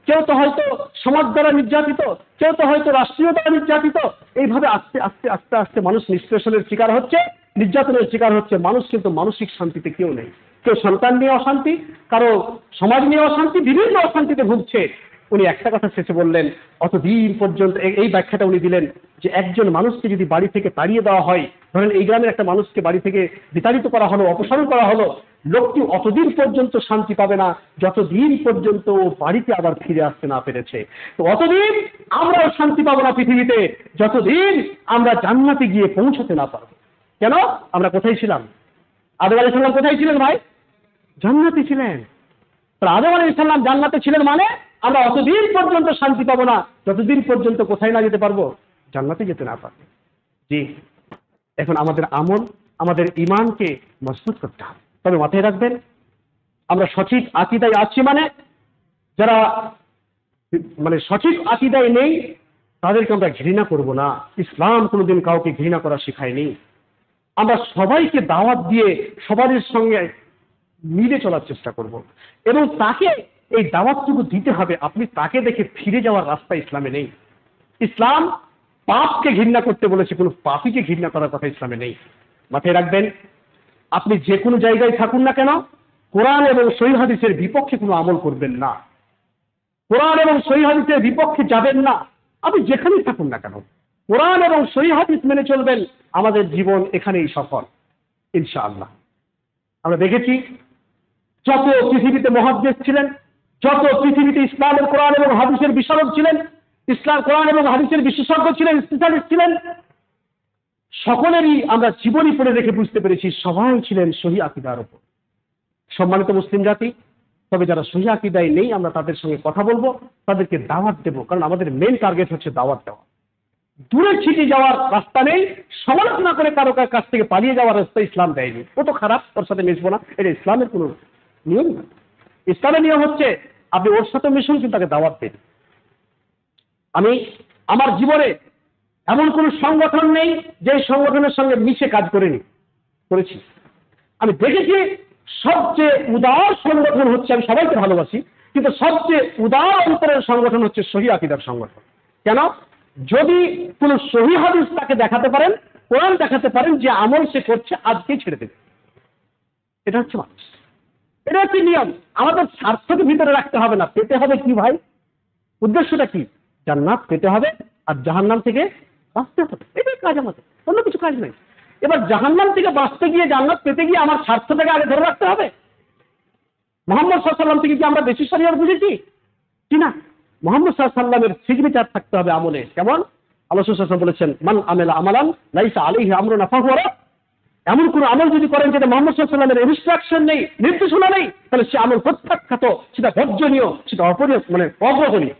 কেউ তো হয়তো সমাজ দ্বারা নির্যাতিত, কেউ তো হয়তো রাষ্ট্রীয় দ্বারা নির্যাতিত। এইভাবে আস্তে আস্তে আস্তে আস্তে মানুষ নিষ্পেষণের শিকার হচ্ছে, নির্যাতনের শিকার হচ্ছে। মানুষ কিন্তু মানসিক শান্তিতে কেউ নেই। কেউ সন্তান নিয়ে অশান্তি, কারো সমাজ নিয়ে অশান্তি, বিভিন্ন অশান্তিতে ভুগছে। উনি একটা কথা শেষে বললেন, অতদিন পর্যন্ত এই ব্যাখ্যাটা উনি দিলেন যে একজন মানুষকে যদি বাড়ি থেকে তাড়িয়ে দেওয়া হয়, ধরেন এই গ্রামের একটা মানুষকে বাড়ি থেকে বিতাড়িত করা হলো, অপসারণ করা হলো, লোকটি অতদিন পর্যন্ত শান্তি পাবে না যতদিন পর্যন্ত ও বাড়িতে আবার ফিরে আসতে না পেরেছে। তো অতদিন আমরাও শান্তি পাবো না পৃথিবীতে যতদিন আমরা জান্নাতে গিয়ে পৌঁছতে না পারবো। কেন? আমরা কোথায় ছিলাম? আদম আলাইহিস সালাম কোথায় ছিলেন ভাই? জান্নাতে ছিলেন। আদম আলাইহিস সালাম জান্নাতে ছিলেন মানে আমরা অতদিন পর্যন্ত শান্তি পাবো না যতদিন পর্যন্ত কোথায় না যেতে পারবো? জান্নাতে যেতে না পারবো। জি, এখন আমাদের আমল, আমাদের ঈমানকে মজবুত করতে হবে। তবে মাথায় রাখবেন, আমরা সঠিক আকীদায় আছি মানে যারা সঠিক আকীদায় নেই তাদেরকে আমরা ঘৃণা করব না। ইসলাম কোনোদিন কাউকে ঘৃণা করা শেখায়নি। আমরা সবাইকে দাওয়াত দিয়ে সবার সঙ্গে মিলে চলার চেষ্টা করব এবং তাকে এই দাওয়াতটুকু দিতে হবে। আপনি তাকে দেখে ফিরে যাওয়ার রাস্তা ইসলামে নেই। ইসলাম পাপকে ঘৃণা করতে বলেছে, কোনো পাপীকে ঘৃণা করার কথা ইসলামে নেই। মাথায় রাখবেন, আপনি যে কোনো জায়গায় থাকুন না কেন, কোরআন এবং সহিহ হাদিসের বিপক্ষে কোনো আমল করবেন না। কোরআন এবং সহিহ হাদিসের বিপক্ষে যাবেন না। আপনি যেখানেই থাকুন না কেন কোরআন এবং সহিহ হাদিস মেনে চলবেন। আমাদের জীবন এখানেই সফল ইনশাআল্লাহ। আমরা দেখেছি যত পৃথিবীতে মুহাদ্দিস ছিলেন, যত পৃথিবীতে ইসলামের কোরআন এবং হাদিসের বিশারদ ছিলেন, ইসলাম কোরআন এবং হাদিসের বিশেষজ্ঞ ছিলেন, স্পেশালিস্ট ছিলেন, সকলেরই আমরা জীবনী পড়ে রেখে বুঝতে পেরেছি সবাই ছিলেন সহিহ আকীদার উপর। সম্মানিত মুসলিম জাতি, তবে যারা সহিহ আকীদায় নেই আমরা তাদের সঙ্গে কথা বলবো, তাদেরকে দাওয়াত দেব, কারণ আমাদের মেন টার্গেট হচ্ছে দাওয়াত দেওয়া। দূরে ছিটে যাওয়ার রাস্তা নেই, সমালোচনা করে কারো কাছ থেকে পালিয়ে যাওয়ার রাস্তা ইসলাম দেয়নি। ও তো খারাপ, ওর সাথে মিশবো না, এটা ইসলামের কোনো নিয়ম না। ইসলামের নিয়ম হচ্ছে আপনি ওর সাথে মিশুন, কিন্তু তাকে দাওয়াত দেন। আমি আমার জীবনে এমন কোন সংগঠন নেই যে সংগঠনের সঙ্গে মিশে কাজ করেছি। আমি দেখেছি সবচেয়ে উদার সংগঠন হচ্ছে, আমি সবাইকে ভালোবাসি, কিন্তু সবচেয়ে উদার অন্তরের সংগঠন হচ্ছে সহিহ আকীদার সংগঠন। কেন? যদি কোন সহিহ হাদিস তাকে দেখাতে পারেন, কোরআন দেখাতে পারেন যে আমল সে করছে আজকেই ছেড়ে দেবে। এটা হচ্ছে মানুষ, এটা হচ্ছে নিয়ম। আমাদের স্বার্থকে ভিতরে রাখতে হবে না। পেতে হবে কি ভাই? উদ্দেশ্যটা কি? জান্নাত পেতে হবে আর জাহান্নাম থেকে বাঁচতে হবে। এটাই কাজ আমাদের, অন্য কিছু কাজ নেই। এবার জাহান্নাম থেকে বাঁচতে গিয়ে, জান্নাত পেতে গিয়ে আমার স্বার্থটাকে আগে ধরে রাখতে হবে। মুহাম্মদ সাল্লাল্লাহু আলাইহি ওয়াসাল্লাম থেকে কি আমরা বেশি শরীয়ত বুঝেছি কিনা? মুহাম্মদ সাল্লাল্লাহু আলাইহি ওয়াসাল্লামের সিগনেচার থাকতে হবে আমলে। কেমন? আল্লাহ রাসূল সাল্লাল্লাহু আলাইহি ওয়াসাল্লাম বলেছেন, মান আমিলা আমালান লাইসা আলাইহি আমরুনা ফাহুয়া রাদ। এমন কোন আমল যদি করেন যেটা মুহাম্মদ সাল্লাল্লাহু আলাইহি ওয়াসাল্লামের ইনস্ট্রাকশন নেই, নির্দেশনা নেই, তাহলে সে আমল প্রত্যাখ্যাত, সেটা বর্জনীয়, সেটা অগ্রহণীয়।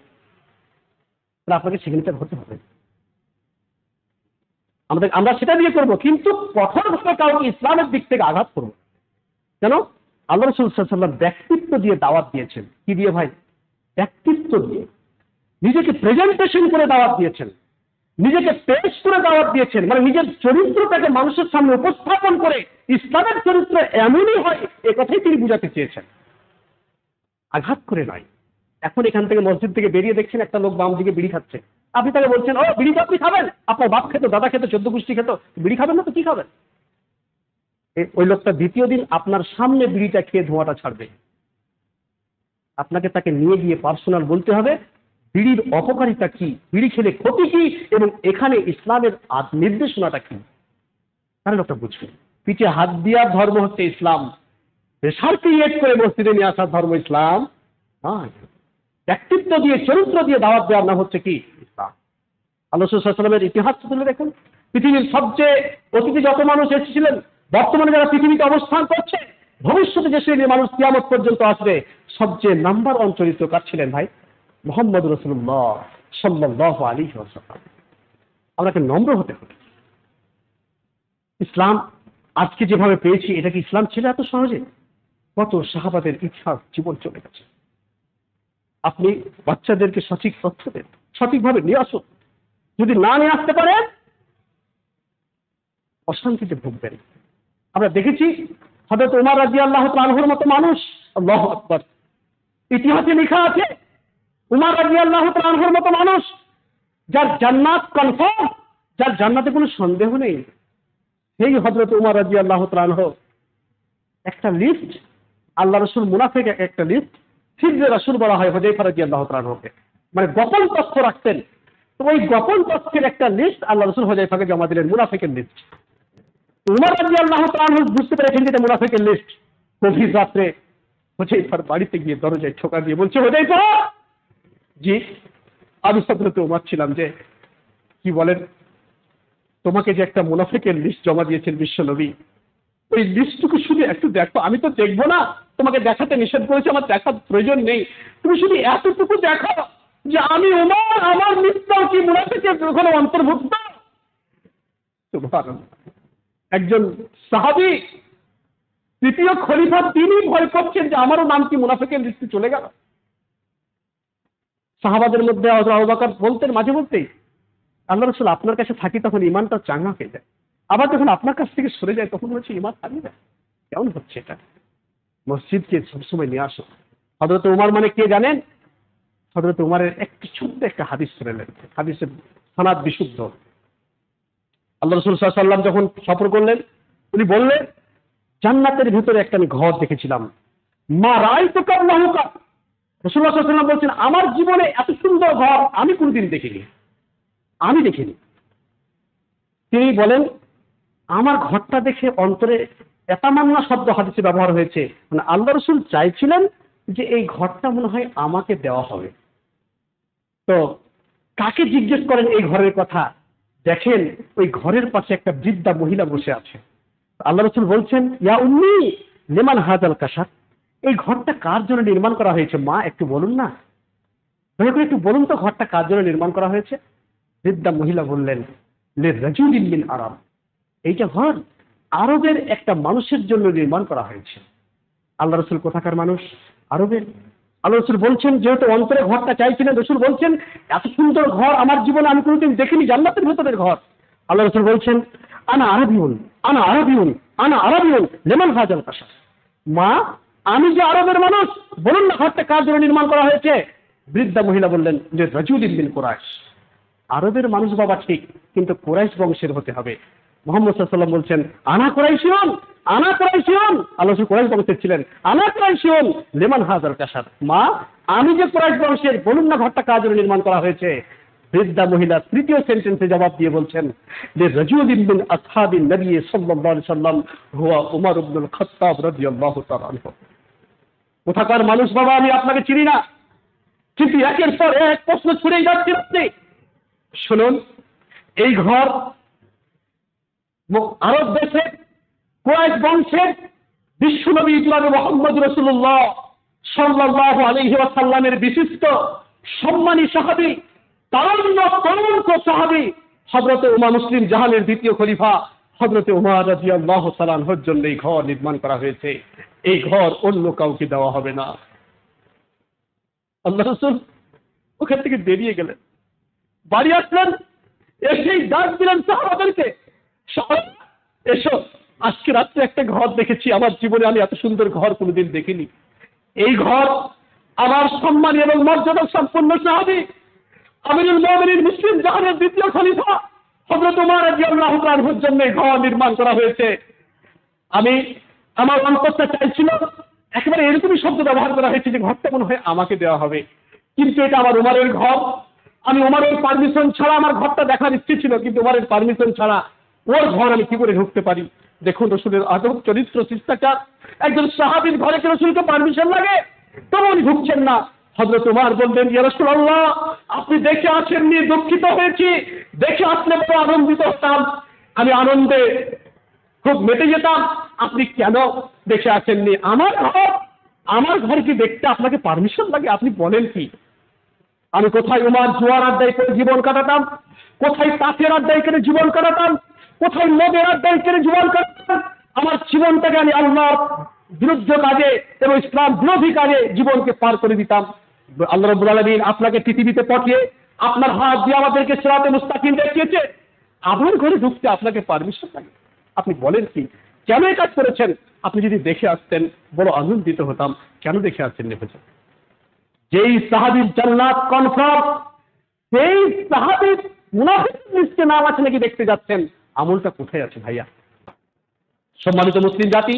আপনাকে সিগনেচার হতে হবে। আমরা সেটা দিয়ে করবো, কিন্তু কঠোরভাবে কাউকে ইসলামের দিক থেকে আঘাত করবো। কেন? আল্লাহ রাসূল সাল্লাল্লাহু আলাইহি ওয়াসাল্লাম ব্যক্তিত্ব দিয়ে দাওয়াত দিয়েছেন। কি দিয়ে ভাই? ব্যক্তিত্ব দিয়ে, নিজেকে প্রেজেন্টেশন করে দাওয়াত দিয়েছেন, নিজেকে পেশ করে দাওয়াত দিয়েছেন। নিজের চরিত্রটাকে মানুষের সামনে উপস্থাপন করে ইসলামের চরিত্র এমনই হয় এ কথাই তিনি বুঝাতে চেয়েছেন, আঘাত করে নয়। এখন এখান থেকে মসজিদ থেকে বেরিয়ে দেখছেন একটা লোক বাম দিকে বিড়ি খাচ্ছে, আপনি তাকে বলছেন, ও বিড়ি আপনি খাবেন? আপনার বাপ খেত, দাদা খেত, 14 গোষ্ঠী খেত, বিড়ি খাবেন না তো কি খাবেন? ওই লোকটা দ্বিতীয় দিন আপনার সামনে বিড়িটা খেয়ে ধোঁয়াটা ছাড়বে। আপনাকে তাকে নিয়ে গিয়ে পার্সোনাল বলতে হবে বিড়ির অপকারিতা কি, বিড়ি খেলে ক্ষতি কি, এবং এখানে ইসলামের নির্দেশনাটা কি, তাহলে লোকটা বুঝবে। পিঠে হাত দেওয়ার ধর্ম হচ্ছে ইসলাম, প্রেশার ক্রিয়েট করে মসজিদে নিয়ে আসার ধর্ম ইসলাম। ব্যক্তিত্ব দিয়ে, চরিত্র দিয়ে দাওয়াত দেওয়ার নাম হচ্ছে কি? ইসলাম। আল্লাহ রাসূল সাল্লাল্লাহু আলাইহি ওয়াসাল্লামের ইতিহাস তুলে দেখুন। পৃথিবীর সবচেয়ে অতীতে যত মানুষ এসেছিলেন, বর্তমানে যারা পৃথিবীতে অবস্থান করছে, ভবিষ্যতে যে শ্রেণীর মানুষ কিয়ামত পর্যন্ত আসবে, সবচেয়ে নাম্বার 1 চরিত্র কার ছিলেন ভাই? মুহাম্মদ রাসূলুল্লাহ সাল্লাল্লাহু আলাইহি ওয়াসাল্লাম। আমাকে নম্র হতে হবে। ইসলাম আজকে যেভাবে পেয়েছি, এটা কি ইসলাম ছিল এত সহজে? কত সাহাবাদের ইতিহাস, জীবন চলে গেছে। আপনি বাচ্চাদেরকে সঠিক তথ্য দেন, সঠিকভাবে নিয়ে আসুন। যদি না নিয়ে আসতে পারেন, অশান্তিতে ভুগবেন। আমরা দেখেছি হযরত ওমর রাদিয়াল্লাহু তাআলা আনহুর মতো মানুষ, আল্লাহু আকবার, ইতিহাসে লেখা আছে ওমর রাদিয়াল্লাহু তাআলা আনহুর মতো মানুষ যার জান্নাত কনফার্ম, যার জান্নাতে কোনো সন্দেহ নেই, সেই হযরত ওমর রাদিয়াল্লাহু তাআলা আনহু একটা লিস্ট, আল্লাহ রাসূল মুনাফিক একটা লিস্ট হিজরে রাসূল বলা হয় হুযায়ফা রাদিয়াল্লাহু তাআলা আনহুকে, মানে গোপন তথ্য রাখতেন। তো ওই গোপন তথ্যের একটা লিস্ট আল্লাহ রাসূল হুযায়ফাকে জমা দিলেন, মুনাফিকের লিস্ট। উমর রাদিয়াল্লাহু তাআলা আনহু বুঝতে পেরেছেন যে এটা মুনাফিকের লিস্ট। গভীর রাত্রে হুযায়ফার বাড়িতে গিয়ে দরজায় ঠোকা দিয়ে বলছে, হুযায়ফা, জি আমি হযরত উমর ছিলাম, যে কি বলেন, তোমাকে যে একটা মুনাফিকের লিস্ট জমা দিয়েছেন বিশ্বনবী, ওই লিস্টটুকু শুধু একটু দেখো। আমি তো দেখবো না, তোমাকে দেখাতে নিষেধ করেছে, আমার দেখার প্রয়োজন নেই, তুমি শুধু এতটুকু দেখো যে আমি উমর, আমার মৃত্যু কি মুনাফিকের ওখানে অন্তর্ভুক্ত। সুবহানাল্লাহ। একজন সাহাবী, তৃতীয় খলিফা, তিনি ভয় করছেন যে আমারও নাম কি মুনাফিকের লিস্টে চলে গেল। সাহাবাদের মধ্যে হযরত আবু বকর বলতেন মাঝে মধ্যেই, আল্লাহ রাসূল আপনার কাছে থাকি তখন ঈমানটা চাঙ্গা হয়ে যায়, আবার যখন আপনার কাছ থেকে সরে যায় তখন হচ্ছে ঈমান হারিয়ে যায়। কেমন হচ্ছে এটা? মসজিদকে সবসময় নিয়ে আসো। হযরত উমর মানে কে জানেন? হযরত উমরের একটি ছোট্ট একটা হাদিস শুনলেন, হাদিসের সনদ বিশুদ্ধ। আল্লাহ রাসূল সাল্লাল্লাহু আলাইহি ওয়াসাল্লাম যখন সফর করলেন, উনি বললেন, জান্নাতের ভিতরে একটা আমি ঘর দেখেছিলাম, মা রাআইতু কাল্লাহু কা। রাসূলুল্লাহ সাল্লাল্লাহু আলাইহি ওয়াসাল্লাম বলছেন, আমার জীবনে এত সুন্দর ঘর আমি কোনোদিন দেখিনি, আমি দেখিনি। তিনি বলেন, আমার ঘরটা দেখে অন্তরে এতামান্না শব্দ হাদিসে ব্যবহার হয়েছে, মানে আল্লাহ রাসূল চাইছিলেন যে এই ঘরটা মনে হয় আমাকে দেওয়া হবে। তো কাকে জিজ্ঞেস করেন এই ঘরের কথা? দেখেন ওই ঘরের পাশে একটা বৃদ্ধা মহিলা বসে আছে। আল্লাহ রাসূল বলছেন, ইয়া উম্মি লিমান হাযাল কাশার, এই ঘরটা কার জন্য নির্মাণ করা হয়েছে মা, একটু বলুন না, দয়া করে একটু বলুন তো ঘরটা কার জন্য নির্মাণ করা হয়েছে। বৃদ্ধা মহিলা বললেন, লিরাজুলিন মিন আরব, এইটা ঘর আরবের একটা মানুষের জন্য নির্মাণ করা হয়েছে। আল্লাহ রাসূল কোথাকার মানুষ? আরবের। আল্লাহ রাসূল বলছেন, যেহেতু অন্তরে ঘরটা চাইছিলেন, রাসূল বলছেন এত সুন্দর ঘর আমার জীবনে আমি কোনোদিন দেখিনি, জান্নাতের ভেতরের ঘর। আল্লাহ রাসূল বলছেন, আনা আরবিউন আনা আরবিউন আনা আরবিউন লিমান হাযাল কাশার, মা আমি যে আরবের মানুষ, বলুন না ঘরটা কার জন্য নির্মাণ করা হয়েছে। বৃদ্ধা মহিলা বললেন, যে রাজুলিন মিন কুরাইশ, আরবের মানুষ বাবা ঠিক, কিন্তু কুরাইশ বংশের হতে হবে। মুহাম্মদ সাল্লাল্লাহু আলাইহি ওয়াসাল্লাম বলছেন, আনা কুরাইশিয়ুন আনা কুরাইশিয়ুন, আল্লাহ রাসূল কুরাইশ বংশের ছিলেন, আনা কুরাইশিয়ুন লিমান হাযাল কাশার, মা আমি যে কুরাইশ বংশের, বলুন না ঘরটা কার জন্য নির্মাণ করা হয়েছে। বৃদ্ধা মহিলা তৃতীয় সেন্টেন্সে জবাব দিয়ে বলছেন, লিরাজুলিন মিন আসহাবিন নবী সাল্লাল্লাহু আলাইহি ওয়াসাল্লাম হুয়া উমর ইবনুল খাত্তাব রাদিয়াল্লাহু তাআলা আনহু। কোথাকার মানুষ বাবা আমি আপনাকে চিনি না, কিন্তু একের পর এক প্রশ্ন ছুড়েই যাচ্ছেন আপনি। শুনুন, এই ঘর আরব দেশে কুরাইশ বংশের বিশ্বনবী জনাব মুহাম্মদ রাসূলুল্লাহ সাল্লাল্লাহু আলাইহি ওয়াসাল্লামের বিশিষ্ট সম্মানী সাহাবী, তরুণ সাহাবী হযরত উমর মুসলিম জাহানের দ্বিতীয় খলিফা হযরত উমর রাদিয়াল্লাহু তাআলা আনহুর জন্য এই ঘর নির্মাণ করা হয়েছে। এই ঘর অন্য কাউকে দেওয়া হবে না। আল্লাহ রাসূল ওখান থেকে বেরিয়ে গেলেন, বাড়ি আসলেন, এসেই ডাক দিলেন সাহাবাদেরকে, এসো, আজকে রাত্রে একটা ঘর দেখেছি, আমার জীবনে আমি এত সুন্দর ঘর কোনোদিন দেখিনি। এই ঘর আমার সম্মানী এবং মর্যাদা সম্পন্ন সাহাবী আমিরুল মুমিনিন মুসলিম জাহানের দ্বিতীয় খলিফা হযরত উমর রাদিয়াল্লাহু তাআলা আনহুর জন্য এই ঘর নির্মাণ করা হয়েছে। আমি আমার অন্তরটা চাইছিল, একেবারে এরকমই শব্দ ব্যবহার করা হয়েছে যে ঘরটা মনে হয় আমাকে দেওয়া হবে, কিন্তু এটা আমার উমরের ঘর, আমি উমরের পারমিশন ছাড়া আমার ঘরটা দেখার ইচ্ছে ছিল, কিন্তু উমরের পারমিশন ছাড়া ওর ঘর আমি কি করে ঢুকতে পারি। দেখুন রসুলের আদব, চরিত্র, শিষ্টাচার। একজন সাহাবীর ঘরে কি রসুলকে পারমিশন লাগে? তবু উনি ঢুকছেন না। হযরত উমর বললেন, ইয়া রাসূলুল্লাহ, আপনি দেখে আসেননি, দুঃখিত হয়েছি, দেখে আসলে বড় আনন্দিত হতাম, আমি আনন্দে খুব মেতে যেতাম, আপনি কেন দেখে আসেননি? আমার ঘর কি দেখতে আপনাকে পারমিশন লাগে? আপনি বলেন কি? আমি কোথায় উমার জুয়ার আড্ডায় করে জীবন কাটাতাম, কোথায় তাসের আড্ডায় করে জীবন কাটাতাম, কোথায় মদের আড্ডায় করে জীবন কাটাতাম। আমার জীবনটাকে আমি আল্লাহর বিরুদ্ধ কাজে এবং ইসলাম বিরোধী কাজে জীবনকে পার করে দিতাম। আল্লাহ রাব্বুল আলামিন আপনাকে পৃথিবীতে পাঠিয়ে আপনার হাত দিয়ে আমাদেরকে সিরাতে মুস্তাকিম দেখিয়েছে, আপনার ঘরে ঢুকতে আপনাকে পারমিশন লাগে? আপনি বলেন কি? কেন এই কাজ করেছেন? আপনি যদি দেখে আসতেন বড় আনন্দিত হতাম। কেন দেখে আসছেন নেবেছেন? যেই সাহাবীর জান্নাত কনফার্ম, সেই সাহাবীর মুনাফিক লিস্টে নাম আছে নাকি দেখতে যাচ্ছেন, আমলটা কোথায় আছে ভাইয়া? সম্মানিত মুসলিম জাতি,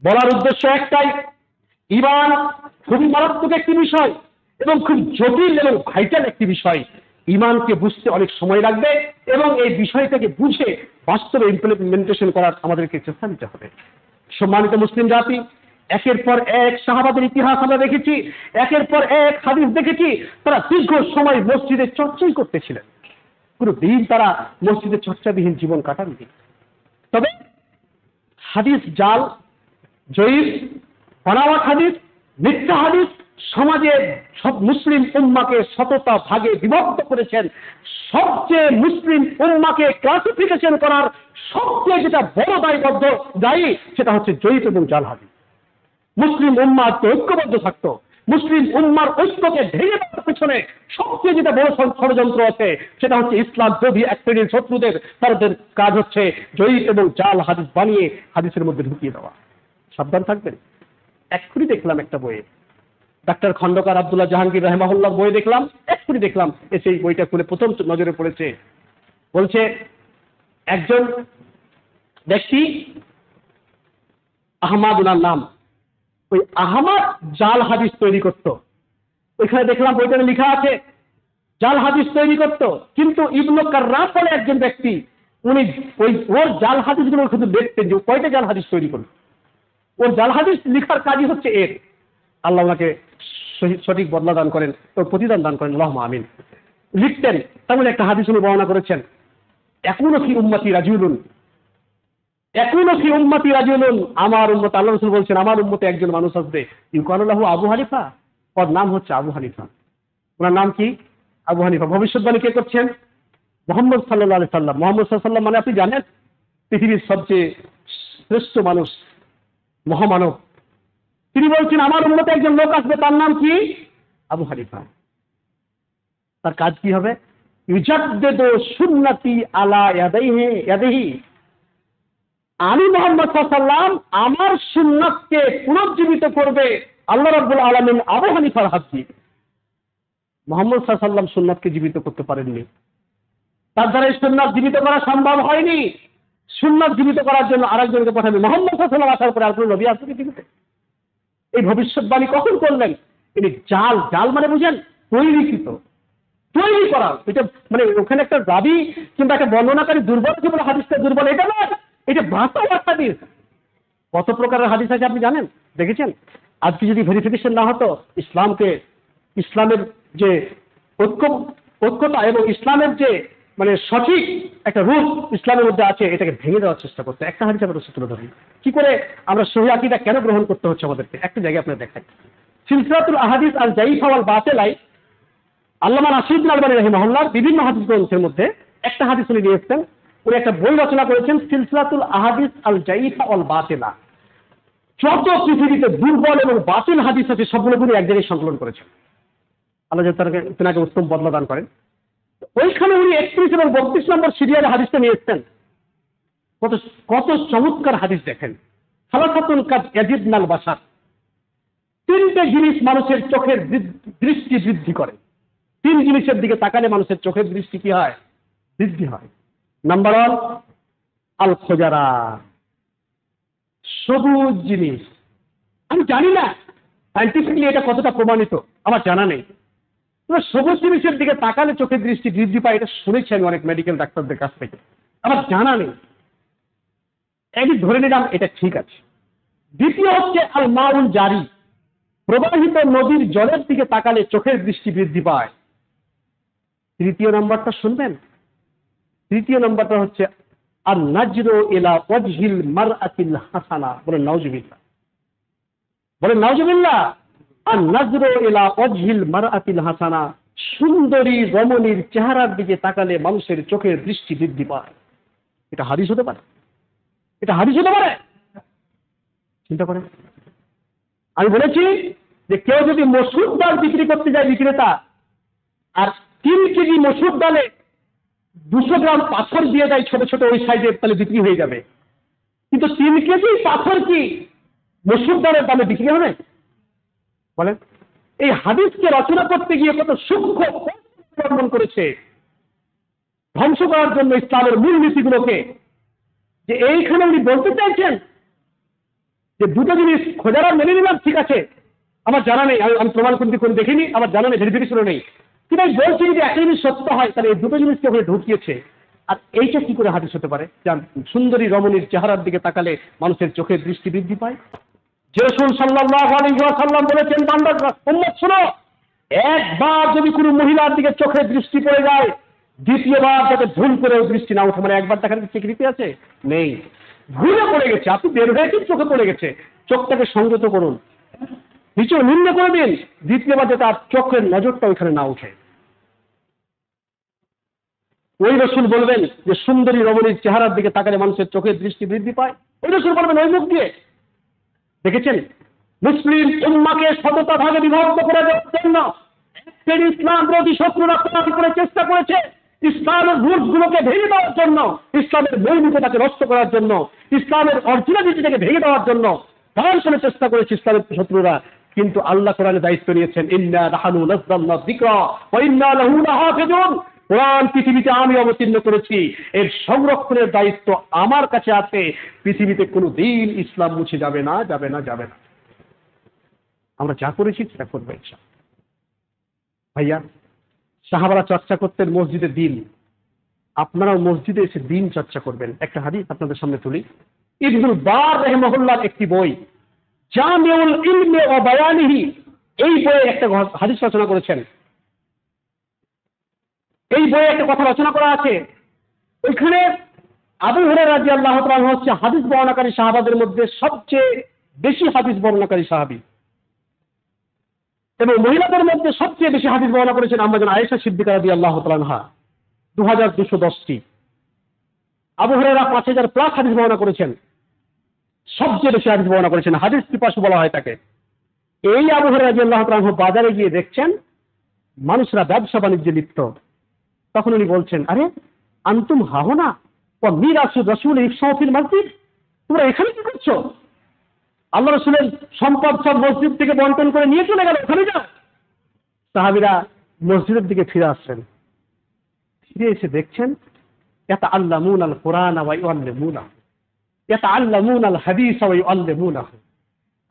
বলার উদ্দেশ্য একটাই, ঈমান খুবই মারাত্মক একটি বিষয় এবং খুব জটিল এবং ভাইটাল একটি বিষয়। ঈমানকে বুঝতে অনেক সময় লাগবে এবং এই বিষয়টাকে বুঝে বাস্তবে ইমপ্লিমেন্টেশন করার আমাদেরকে চেষ্টা নিতে হবে। সম্মানিত মুসলিম জাতি, একের পর এক সাহাবাদের ইতিহাস আমরা দেখেছি, একের পর এক হাদিস দেখেছি, তারা দীর্ঘ সময় মসজিদে চর্চাই করতেছিলেন, কোনো দিন তারা মসজিদে চর্চাবিহীন জীবন কাটাননি। তবে হাদিস জাল, জয়ীফ, বানাওয়াট হাদিস, মিথ্যা হাদিস সমাজে সব মুসলিম উম্মাকে শততা ভাগে বিভক্ত করেছেন। সবচেয়ে মুসলিম উম্মাকে ক্লাসিফিকেশন করার সবচেয়ে যেটা বড় দায়ী সেটা হচ্ছে জয়ীফ এবং জাল হাদিস। মুসলিম উম্মা ঐক্যবদ্ধ থাকতো, মুসলিম উম্মার ঐক্যকে ভেঙে দেওয়ার পেছনে সবচেয়ে যেটা বড় ষড়যন্ত্র আছে সেটা হচ্ছে ইসলাম বিরোধী এক শ্রেণীর শত্রুদের, তাদের কাজ হচ্ছে জয়ীফ এবং জাল হাদিস বানিয়ে হাদিসের মধ্যে ঢুকিয়ে দেওয়া। সাবধান থাকবেন। এক্ষুনি দেখলাম একটা বইয়ে, ডাক্তার খন্দকার আব্দুল্লাহ জাহাঙ্গীর রাহিমাহুল্লাহ বই দেখলাম, এক্ষুনি দেখলাম এসে এই বইটা খুলে প্রথম নজরে পড়েছে। বলছে একজন ব্যক্তি আহমাদ উনার নাম, ওই আহমাদ জাল হাদিস তৈরি করত। ওইখানে দেখলাম বইটা লেখা আছে জাল হাদিস তৈরি করত, কিন্তু ইবনে কাররাফ বলে একজন ব্যক্তি, উনি ওর জাল হাদিসগুলো শুধু দেখতেন যে কয়টা জাল হাদিস তৈরি করল। ওর জাল হাদিস লেখার কাজই হচ্ছে এর। আল্লাহ ওনাকে সঠিক বদলা দান করেন, ওর প্রতিদান দান করেন, আল্লাহুম্মা আমিন। লিখতেন, তেমন একটা হাদিস উনি বর্ণনা করেছেন, একুনু ফি উম্মতি রাজুলুন, একুনু ফি উম্মতি রাজুলুন, আমার উম্মত, আল্লাহ রাসূল বলছেন আমার উম্মতে একজন মানুষ আসবে, ইউকালু লাহু আবু হানিফা, ওর নাম হচ্ছে আবু হানিফা। ওনার নাম কি? আবু হানিফা। ভবিষ্যৎবাণী কে করছেন? মুহাম্মদ সাল্লাল্লাহু আলাইহি সাল্লাম। মুহাম্মদ সাল্লাল্লাহু আলাইহি সাল্লাম মানে আপনি জানেন পৃথিবীর সবচেয়ে শ্রেষ্ঠ মানুষ, মহামানব। তিনি বলছেন আমার উম্মতে একজন লোক আসবে, তার নাম কি? আবু হানিফা। তার কাজ কি হবে? ইউজাদ্দিদু সুন্নতি আলা ইয়াদিহি, আমি মুহাম্মদ সাল্লাল্লাহু আলাইহি সাল্লাম আমার সুন্নাতকে পুনর্জীবিত করবে আল্লাহ রাব্বুল আলামিন আবু হানিফার হাত দিয়ে। মুহাম্মদ সাল্লাল্লাহু আলাইহি সাল্লাম সুন্নাতকে জীবিত করতে পারেননি, তার দ্বারা এই সুন্নাত জীবিত করা সম্ভব হয়নি। সুন্নাত জীবিত করার জন্য আরেকজনকে পাঠাবে। মুহাম্মদ সাল্লাল্লাহু আলাইহি সাল্লাম আসার পরে আর কোনো নবী আসবে পৃথিবীতে? এই ভবিষ্যৎবাণী কখন করলেন? তিনি জাল, জাল মানে বুঝেন তৈরিকৃত, তৈরি করা। এটা মানে ওখানে একটা রাবি কিংবা একটা বর্ণনাকারী দুর্বল কি বলে হাদিসটা দুর্বল, এটা নয়, এটা বাস্তব হাদিস। কত প্রকারের হাদিস আছে আপনি জানেন, দেখেছেন? আজকে যদি ভেরিফিকেশন না হতো, ইসলামের যে ঐক্যতা এবং ইসলামের যে মানে সঠিক একটা রূপ ইসলামের মধ্যে আছে, এটাকে ভেঙে দেওয়ার চেষ্টা করতে। একটা হাদিস আমরা তুলে ধরি, কি করে আমরা সহিহ আকীদা কেন গ্রহণ করতে হচ্ছে আমাদেরকে, একটা জায়গায় আপনারা দেখাই। সিলসিলাতুল আহাদিস আল যায়িফা ওয়াল বাতিলাই, আল্লামা নাসিরুদ্দিন আলবানী রাহিমাহুল্লাহ বিভিন্ন হাদিস গ্রন্থের মধ্যে একটা হাদিস উনি নিয়ে এসেছেন। উনি একটা বই রচনা করেছেন সিলসিলাতুল আহাদিস আল যায়িফা ওয়াল বাতিলা। যত পৃথিবীতে দুর্বল এবং বাতিল হাদিস আছে সবগুলো উনি এক জায়গায় সংকলন করেছেন। আল্লাহ তাকে উত্তম বদলা দান করেন। ওইখানে উনি 31 এবং 32 নম্বর সিরিয়ালে হাদিসটা নিয়ে এসেছেন। কত কত চমৎকার হাদিস দেখেন। সালাসাতুল কাদ ইয়াজিদনাল বাশার, তিনটে জিনিস মানুষের চোখের দৃষ্টি বৃদ্ধি করে। তিন জিনিসের দিকে তাকালে মানুষের চোখের দৃষ্টি কি হয়? বৃদ্ধি হয়। নাম্বার 1 আল খোজারা, সবুজ জিনিস। আমি জানি না সায়েন্টিফিকলি এটা কতটা প্রমাণিত, আমার জানা নেই। সবুজ জিনিসের দিকে তাকালে চোখের দৃষ্টি বৃদ্ধি পায়, এটা শুনেছি আমি অনেক মেডিকেল ডাক্তারদের কাছ থেকে, আমার জানা নেই। একই ধরে নিলাম এটা ঠিক আছে। দ্বিতীয় হচ্ছে আল মাউল জারি, প্রবাহিত নদীর জলের দিকে তাকালে চোখের দৃষ্টি বৃদ্ধি পায়। তৃতীয় নম্বরটা শুনবেন, তৃতীয় নম্বরটা হচ্ছে আর নাজরু ইলা ওয়াজহিল মারআতিল হাসানা। বলেন নাউজুবিল্লাহ, বলেন নাউজুবিল্লাহ। আর নাজরু ইলা ওয়াজহিল মারআতিল হাসানা, সুন্দরী রমণীর চেহারার দিকে তাকালে মানুষের চোখের দৃষ্টি বৃদ্ধি পায়। এটা হাদিস হতে পারে? এটা হাদিস হতে পারে? চিন্তা করেন। আমি বলেছি যে কেউ যদি মসুর ডাল বিক্রি করতে যায় বিক্রেতা, আর 3 কেজি মসুর ডালে 200 গ্রাম পাথর দিয়ে দেয় ছোট ছোট ওই সাইজের, তাহলে বিক্রি হয়ে যাবে। কিন্তু 3 কেজি পাথর কি মসুর ডালের দামে বিক্রি হবে? বলেন। এই হাদিসকে রচনা করতে গিয়ে কত সূক্ষ্ম অবলম্বন করেছে ধ্বংস করার জন্য ইসলামের মূল নীতিগুলোকে। যে এইখানে উনি বলতে চাইছেন যে দুটো জিনিস খোঁজারা মেনে নিলাম, ঠিক আছে, আমার জানা নেই, আমি প্রমাণ করতে কোন দেখিনি, আমার জানা নেই, ভেরিফিকেশনও নেই, কিন্তু আমি বলছি যদি একটা জিনিস সত্য হয় তাহলে এই দুটো জিনিসকে ওখানে ঢুকিয়েছে। আর এইটা কি করে হাদিস হতে পারে? যান, সুন্দরী রমণীর চেহারার দিকে তাকালে মানুষের চোখের দৃষ্টি বৃদ্ধি পায়। যে রাসূল সাল্লাল্লাহু আলাইহি ওয়াসাল্লাম বলেছেন, বান্দার উম্মত শোনো, একবার যদি কোনো মহিলার দিকে চোখের দৃষ্টি পড়ে যায়, দ্বিতীয়বার যাতে ভুল করেও দৃষ্টি না ওঠে। মানে একবার দেখার স্বীকৃতি আছে? নেই। ভুলে পড়ে গেছে, আপনি বের হয়েছেন, চোখে পড়ে গেছে, চোখটাকে সংযত করুন, নিচে নিম্ন করে দিন, দ্বিতীয়বার যাতে আর চোখের নজরটা ওইখানে না উঠে। ওই রাসূল বলবেন যে সুন্দরী রমণীর চেহারার দিকে তাকালে মানুষের চোখের দৃষ্টি বৃদ্ধি পায়, ওই রাসূল বলবেন ওই মুখ দিয়ে। দেখেছেন, মুসলিম উম্মাহকে শতটা ভাগে বিভক্ত করে দেওয়ার জন্য ইসলাম বিরোধী শত্রুরা করে চেষ্টা করেছে, ইসলামের রুটগুলোকে ভেঙে দেওয়ার জন্য, ইসলামের মৌলিকতাকে নষ্ট করার জন্য, ইসলামের অরিজিনালিটিটাকে ভেঙে দেওয়ার জন্য প্রাণপণে চেষ্টা করেছে ইসলামের শত্রুরা। কিন্তু আল্লাহ কোরআনে দায়িত্ব নিয়েছেন, ইন্না নাহনু নাযালনা যিকরা ওয়া ইন্না লাহু লাহাফিজুন। কোরআন পৃথিবীতে আমি অবতীর্ণ করেছি, এর সংরক্ষণের দায়িত্ব আমার কাছে আছে। পৃথিবীতে কোনো দিন ইসলাম মুছে যাবে না, যাবে না, যাবে না। আমরা যা করেছি সেটা করবো ইনশাআল্লাহ। ভাইয়া, সাহাবারা চর্চা করতেন মসজিদে দিন, আপনারাও মসজিদে এসে দিন চর্চা করবেন। একটা হাদিস আপনাদের সামনে তুলি। ইবনুল বার রাহিমাহুল্লাহর একটি বই, জামিউল ইলমি ওয়া বায়ানিহি, এই বইয়ে একটা হাদিস রচনা করেছেন। এই বইয়ে একটা কথা রচনা করা আছে, ওইখানে আবু হুরায়রা রাদিয়াল্লাহু তাআলা হচ্ছে হাদিস বর্ণনাকারী সাহাবাদের মধ্যে সবচেয়ে বেশি হাদিস বর্ণনাকারী সাহাবী, এবং মহিলাদের মধ্যে সবচেয়ে বেশি হাদিস বর্ণনা করেছেন আম্মা জান আয়েশা সিদ্দিকা রাদিয়াল্লাহু তাআলা আনহা, 2210টি। আবু হুরায়রা 5000 প্লাস হাদিস বর্ণনা করেছেন, সবচেয়ে বেশি হাদিস বর্ণনা করেছেন, হাদিস পিপাসু বলা হয় তাকে। এই আবু হুরায়রা রাদিয়াল্লাহু তাআলা আনহু বাজারে গিয়ে দেখছেন মানুষরা ব্যবসা বাণিজ্যে লিপ্ত। তখন উনি বলছেন, আরে আনতুম হাওনা ওয়া মিরাসু রাসূল ইফসাউ ফিল মসজিদ, তোমরা এখানে কি করছো? আল্লাহ রাসূলের সম্পদ সব মসজিদ থেকে বন্টন করে নিয়ে চলে গেল, ওখানে যাও। সাহাবীরা মসজিদের দিকে ফিরে আসছেন, ফিরে এসে দেখছেন ইয়াতাআল্লামুনা আল কুরআন ওয়া ইউআল্লিমুনাহু, ইয়াতাআল্লামুনা আল হাদিস ওয়া ইউআল্লিমুনাহু।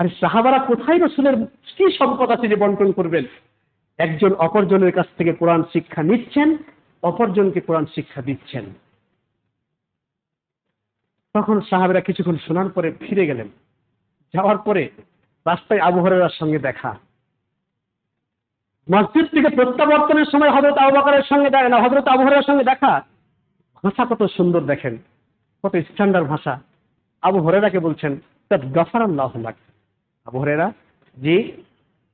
আরে সাহাবারা কোথায় রাসূলের কি সম্পদ আছে যে বন্টন করবেন? একজন অপরজনের কাছ থেকে কোরআন শিক্ষা নিচ্ছেন, অপরজনকে কোরআন শিক্ষা দিচ্ছেন। তখন সাহাবীরা কিছুক্ষণ শোনার পরে ফিরে গেলেন। যাওয়ার পরে রাস্তায় আবু হুরায়রার সঙ্গে দেখা। মসজিদ থেকে প্রত্যাবর্তনের সময় হযরত আবু বকরের সঙ্গে হযরত আবু হুরায়রার সঙ্গে দেখা। ভাষা কত সুন্দর দেখেন, কত স্ট্যান্ডার্ড ভাষা। আবু হুরায়রাকে বলছেন, তাদ গাফারাল্লাহু লাক। আবু হুরায়রা, জি,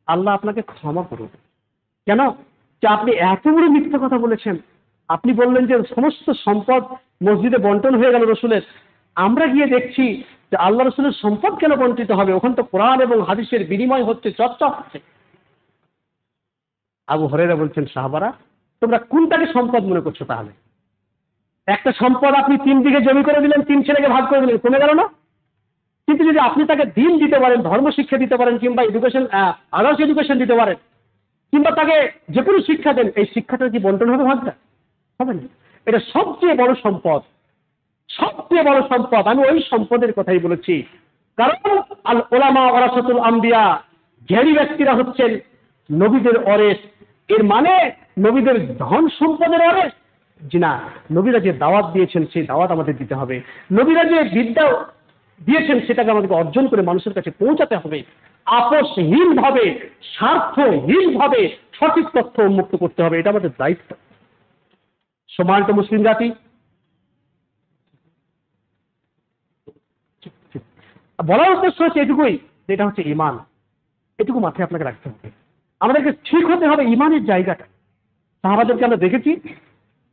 আল্লাহ আপনাকে ক্ষমা করুন। কেন? যে আপনি এত বড় মিথ্যা কথা বলেছেন। আপনি বললেন যে সমস্ত সম্পদ মসজিদে বন্টন হয়ে গেল রসুলের, আমরা গিয়ে দেখছি যে আল্লাহ রসুলের সম্পদ কেন বঞ্চিত হবে? ওখানে তো কোরআন এবং হাদিসের বিনিময় হচ্ছে, চর্চা হচ্ছে। আবু হুরায়রা বলছেন, সাহাবারা তোমরা কোনটাকে সম্পদ মনে করছো? তাহলে একটা সম্পদ আপনি 3 বিঘে জমি করে দিলেন, 3 ছেলেকে ভাগ করে দিলেন, কমে গেল না? কিন্তু যদি আপনি তাকে দিন দিতে পারেন, ধর্ম শিক্ষা দিতে পারেন, কিংবা এডুকেশন আদার্স এডুকেশন দিতে পারেন, কিংবা তাকে যে কোনো শিক্ষা দেন, এই শিক্ষাটা কি বন্টন হবে? ভাগটা হবে না। এটা সবচেয়ে বড় সম্পদ, সবচেয়ে বড় সম্পদ। আমি ওই সম্পদের কথাই বলেছি। কারণ আল উলামা ওয়ারাসাতুল আম্বিয়া, জ্ঞানী ব্যক্তিরা হচ্ছেন নবীদের ওয়ারিস। এর মানে নবীদের ধন সম্পদের ওয়ারিস? জি না, নবীরা যে দাওয়াত দিয়েছেন সেই দাওয়াত আমাদের দিতে হবে। নবীরা যে বিদ্যা দিয়েছেন সেটাকে আমাদেরকে অর্জন করে মানুষের কাছে পৌঁছাতে হবে। আপোষহীন ভাবে, স্বার্থহীন ভাবে সঠিক তথ্য উন্মুক্ত করতে হবে, এটা আমাদের দায়িত্ব। সম্মানিত মুসলিম জাতি, বলার উদ্দেশ্য হচ্ছে এটুকুই, যেটা হচ্ছে ঈমান। এটুকু মাথায় আপনাকে রাখতে হবে। আমাদেরকে ঠিক হতে হবে ঈমানের জায়গাটা। সাহাবাদেরকে আমরা দেখেছি,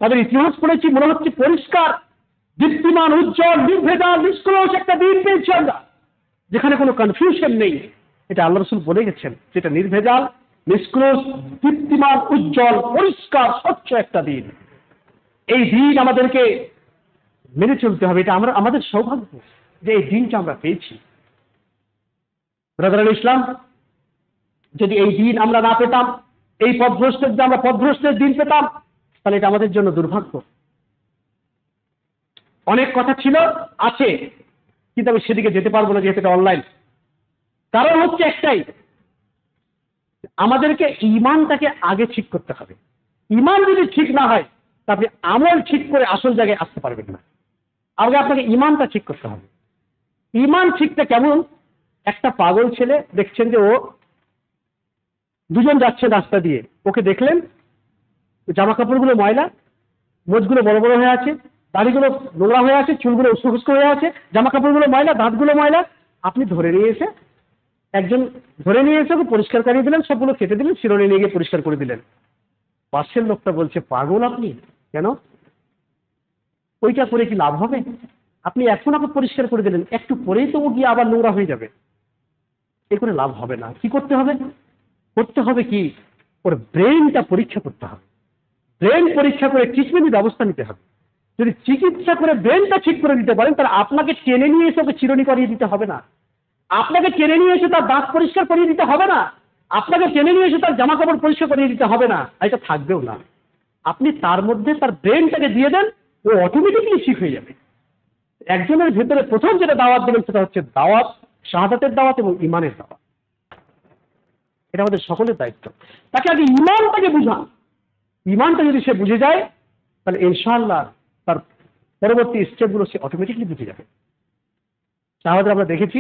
তাদের ইতিহাস পড়েছি, মনে হচ্ছে পরিষ্কার, দীপ্তিমান, উজ্জ্বল, নির্ভেজাল, নিষ্কলুষ একটা দিন পেয়েছি আমরা, যেখানে কোনো কনফিউশন নেই। এটা আল্লাহ রাসূল বলে গেছেন, যেটা নির্ভেজাল, নিষ্কলুষ, দীপ্তিমান, উজ্জ্বল, পরিষ্কার, স্বচ্ছ একটা দিন। এই দিন আমাদেরকে মেনে চলতে হবে। এটা আমাদের সৌভাগ্য যে এই দিনটা আমরা পেয়েছি। ব্রাদার ইসলাম, যদি এই দিন আমরা না পেতাম, এই পথভ্রষ্টের যে আমরা পথভ্রষ্টের দিন পেতাম, তাহলে এটা আমাদের জন্য দুর্ভাগ্য। অনেক কথা ছিল, আছে, কিন্তু আমি সেদিকে যেতে পারবো না, যেহেতু এটা অনলাইন। কারণ হচ্ছে একটাই, আমাদেরকে ঈমানটাকে আগে ঠিক করতে হবে। ঈমান যদি ঠিক না হয় তা আপনি আমল ঠিক করে আসল জায়গায় আসতে পারবেন না। আগে আপনাকে ঈমানটা ঠিক করতে হবে। ঈমান ঠিকটা কেমন? একটা পাগল ছেলে দেখছেন যে ও দুজন যাচ্ছে রাস্তা দিয়ে, ওকে দেখলেন জামা কাপড়গুলো ময়লা, মোজগুলো বড় বড় হয়ে আছে, দাড়িগুলো নোংরা হয়ে আছে, চুলগুলো উস্কো খুস্কো হয়ে আছে, জামা কাপড়গুলো ময়লা, দাঁতগুলো ময়লা। আপনি ধরে নিয়ে এসে ওকে পরিষ্কার করিয়ে দিলেন, সবগুলো কেটে দিলেন, শিরোনে নিয়ে গিয়ে পরিষ্কার করে দিলেন। পাশের লোকটা বলছে, পাগল আপনি? কেন? ওইটা করে কি লাভ হবে? আপনি এখন আবার পরিষ্কার করে দিলেন, একটু পরেই তো ও গিয়ে আবার নোংরা হয়ে যাবে। এ করে লাভ হবে না। কি করতে হবে? করতে হবে কি, ওর ব্রেনটা পরীক্ষা করতে হবে। ব্রেন পরীক্ষা করে ট্রিটমেন্টের ব্যবস্থা নিতে হবে। যদি চিকিৎসা করে ব্রেনটা ঠিক করে দিতে পারেন, তাহলে আপনাকে টেনে নিয়ে এসে ওকে চিরুনি করিয়ে দিতে হবে না, আপনাকে টেনে নিয়ে এসে তার দাঁত পরিষ্কার করিয়ে দিতে হবে না, আপনাকে টেনে নিয়ে এসে তার জামা কাপড় পরিষ্কার করিয়ে দিতে হবে না, এটা থাকবেও না। আপনি তার মধ্যে তার ব্রেনটাকে দিয়ে দেন, ও অটোমেটিকলি ঠিক হয়ে যাবে। একজনের ভেতরে প্রথম যেটা দাওয়াত দেবেন সেটা হচ্ছে দাওয়াত, শাহাদাতের দাওয়াত এবং ইমানের দাওয়াত। এটা আমাদের সকলের দায়িত্ব। তাকে আগে ইমানটাকে বুঝান। ইমানটা যদি সে বুঝে যায়, তাহলে ইনশাআল্লাহ তার পরবর্তী স্টেপগুলো সে অটোমেটিকলি বুঝে যাবে। তাহলে আমরা দেখেছি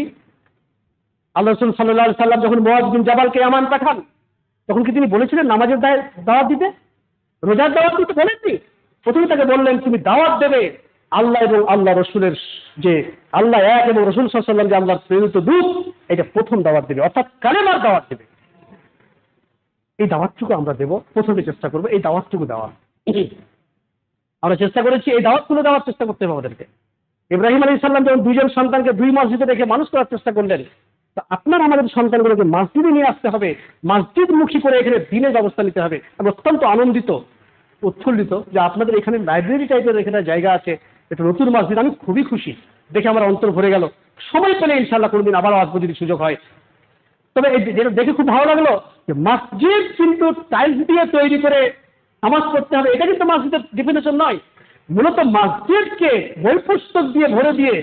আল্লাহ রাসূল সাল্লাল্লাহু আলাইহি সাল্লাম যখন মুআয বিন জাবালকে ইয়ামান পাঠান, তখন কি তিনি বলেছিলেন নামাজের দাওয়াত দিতে, রোজার দাওয়াত দিতে? বলেননি। প্রথমে তাকে বললেন তুমি দাওয়াত দেবে আল্লাহ এবং আল্লাহ রসুলের, যে আল্লাহ এক এবং রসুল সাল্লাল্লাহু আলাইহি ওয়াসাল্লাম যে আল্লাহর প্রেরিত দূত, এটা প্রথম দাওয়াত দেবে, অর্থাৎ কালেমার দাওয়াত দেবে। এই দাওয়াতটুকু আমরা দেব, প্রথমে চেষ্টা করবো এই দাওয়াতটুকু দেওয়া। আমরা চেষ্টা করেছি এই দাওয়াতগুলো দেওয়ার চেষ্টা করতে হবে আমাদেরকে। ইব্রাহিম আলাইহিস সালাম যখন দুইজন সন্তানকে দুই মসজিদে রেখে মানুষ করার চেষ্টা করলেন, তো আপনার আমাদের সন্তানগুলোকে মসজিদে নিয়ে আসতে হবে, মসজিদমুখী করে এখানে দিনের ব্যবস্থা নিতে হবে। আমি অত্যন্ত আনন্দিত, উৎফুল্লিত যে আপনাদের এখানে লাইব্রেরি টাইপের এখানে জায়গা আছে, একটা নতুন মসজিদ। আমি খুবই খুশি, দেখে আমার অন্তর ভরে গেল। সময় পেলে ইনশাআল্লাহ কোনোদিন আবারও আসবো যদি সুযোগ হয়। তবে যেটা দেখে খুব ভালো লাগলো যে মসজিদ কিন্তু টাইলস দিয়ে তৈরি করে নামাজ পড়তে হবে, এটা কিন্তু মসজিদের ডেফিনেশন নয়। মূলত মসজিদকে বই পুস্তক দিয়ে ভরে দিয়ে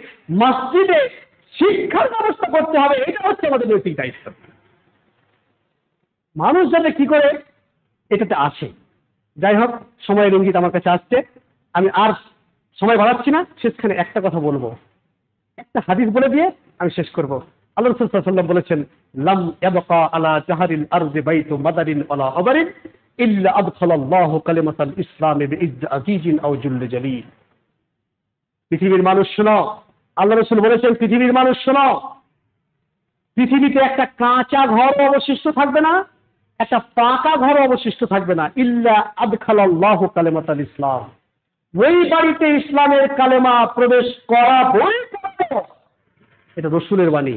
মসজিদে শিক্ষার ব্যবস্থা করতে হবে, এটা হচ্ছে আমাদের নৈতিক দায়িত্ব। মানুষ যাতে কি করে এটাতে আসে। যাই হোক, সময়ের ইঙ্গিত আমার কাছে আসছে, আমি আর সময় বাড়াচ্ছি না। শেষখানে একটা কথা বলবো, একটা হাদিস বলে দিয়ে আমি শেষ করব। আল্লাহ রাসূল সাল্লাল্লাহু আলাইহি ওয়াসাল্লাম বলেছেন, লাম ইয়াবকা আলা জাহরিল আরদি বাইতু মাদারিন ওয়ালা আবারিন ইল্লা আদখালাল্লাহু কালিমাতাল ইসলাম বিইজ্জ আজিজিন আও জুল্লি জালিল। পৃথিবীর মানুষ শোনো, আল্লাহ রাসূল বলেছেন, পৃথিবীর মানুষ শোনো, পৃথিবীতে একটা কাঁচা ঘর অবশিষ্ট থাকবে না, একটা পাকা ঘর অবশিষ্ট থাকবে না, ইল্লা আদখালাল্লাহু কালিমাতাল ইসলাম, ওই বাড়িতে ইসলামের কালেমা প্রবেশ করাবই করাবো। এটা রসুলের বাণী।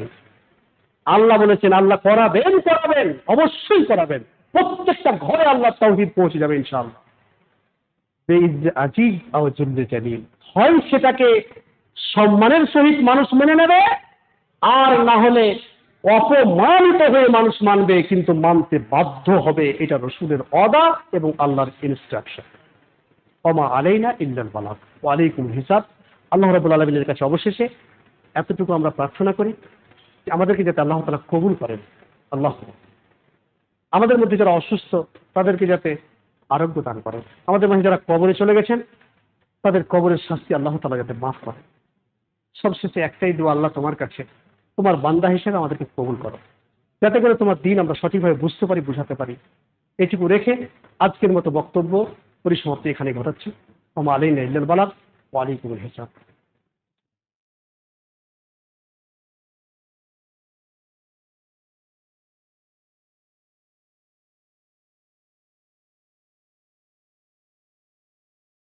আল্লাহ বলেছেন, আল্লাহ করাবেন, অবশ্যই করাবেন। প্রত্যেকটা ঘরে আল্লাহ তাওহীদ পৌঁছে যাবে ইনশাআল্লাহ। আজিজ আও জুল্লি জালিল, হয় সেটাকে সম্মানের সহিত মানুষ মেনে নেবে, আর না হলে অপমানিত হয়ে মানুষ মানবে, কিন্তু মানতে বাধ্য হবে। এটা রসুলের ওয়াদা এবং আল্লাহর ইনস্ট্রাকশন। ওমা আলাইনা ইল্লাল বালাগ ওয়া আলাইকুমুল হিসাব। আল্লাহ রাব্বুল আলামিনের কাছে অবশেষে এতটুকু আমরা প্রার্থনা করি, আমাদেরকে যাতে আল্লাহ তাআলা কবুল করেন। আল্লাহ আমাদের মধ্যে যারা অসুস্থ তাদেরকে যাতে আরোগ্য দান করেন। আমাদের মধ্যে যারা কবরে চলে গেছেন তাদের কবরের শাস্তি আল্লাহ তাআলা যাতে মাফ করেন। সবশেষে একটাই দোয়া, আল্লাহ তোমার কাছে তোমার বান্দা হিসেবে আমাদেরকে কবুল করো, যাতে করে তোমার দিন আমরা সঠিকভাবে বুঝতে পারি, বুঝাতে পারি। এটুকু রেখে আজকের মতো বক্তব্য পরিসমাপ্তি এখানে ঘটাচ্ছি। ওমা আলাইনা ইল্লাল বালাগ ওয়া আলাইকুমুল হিসাব।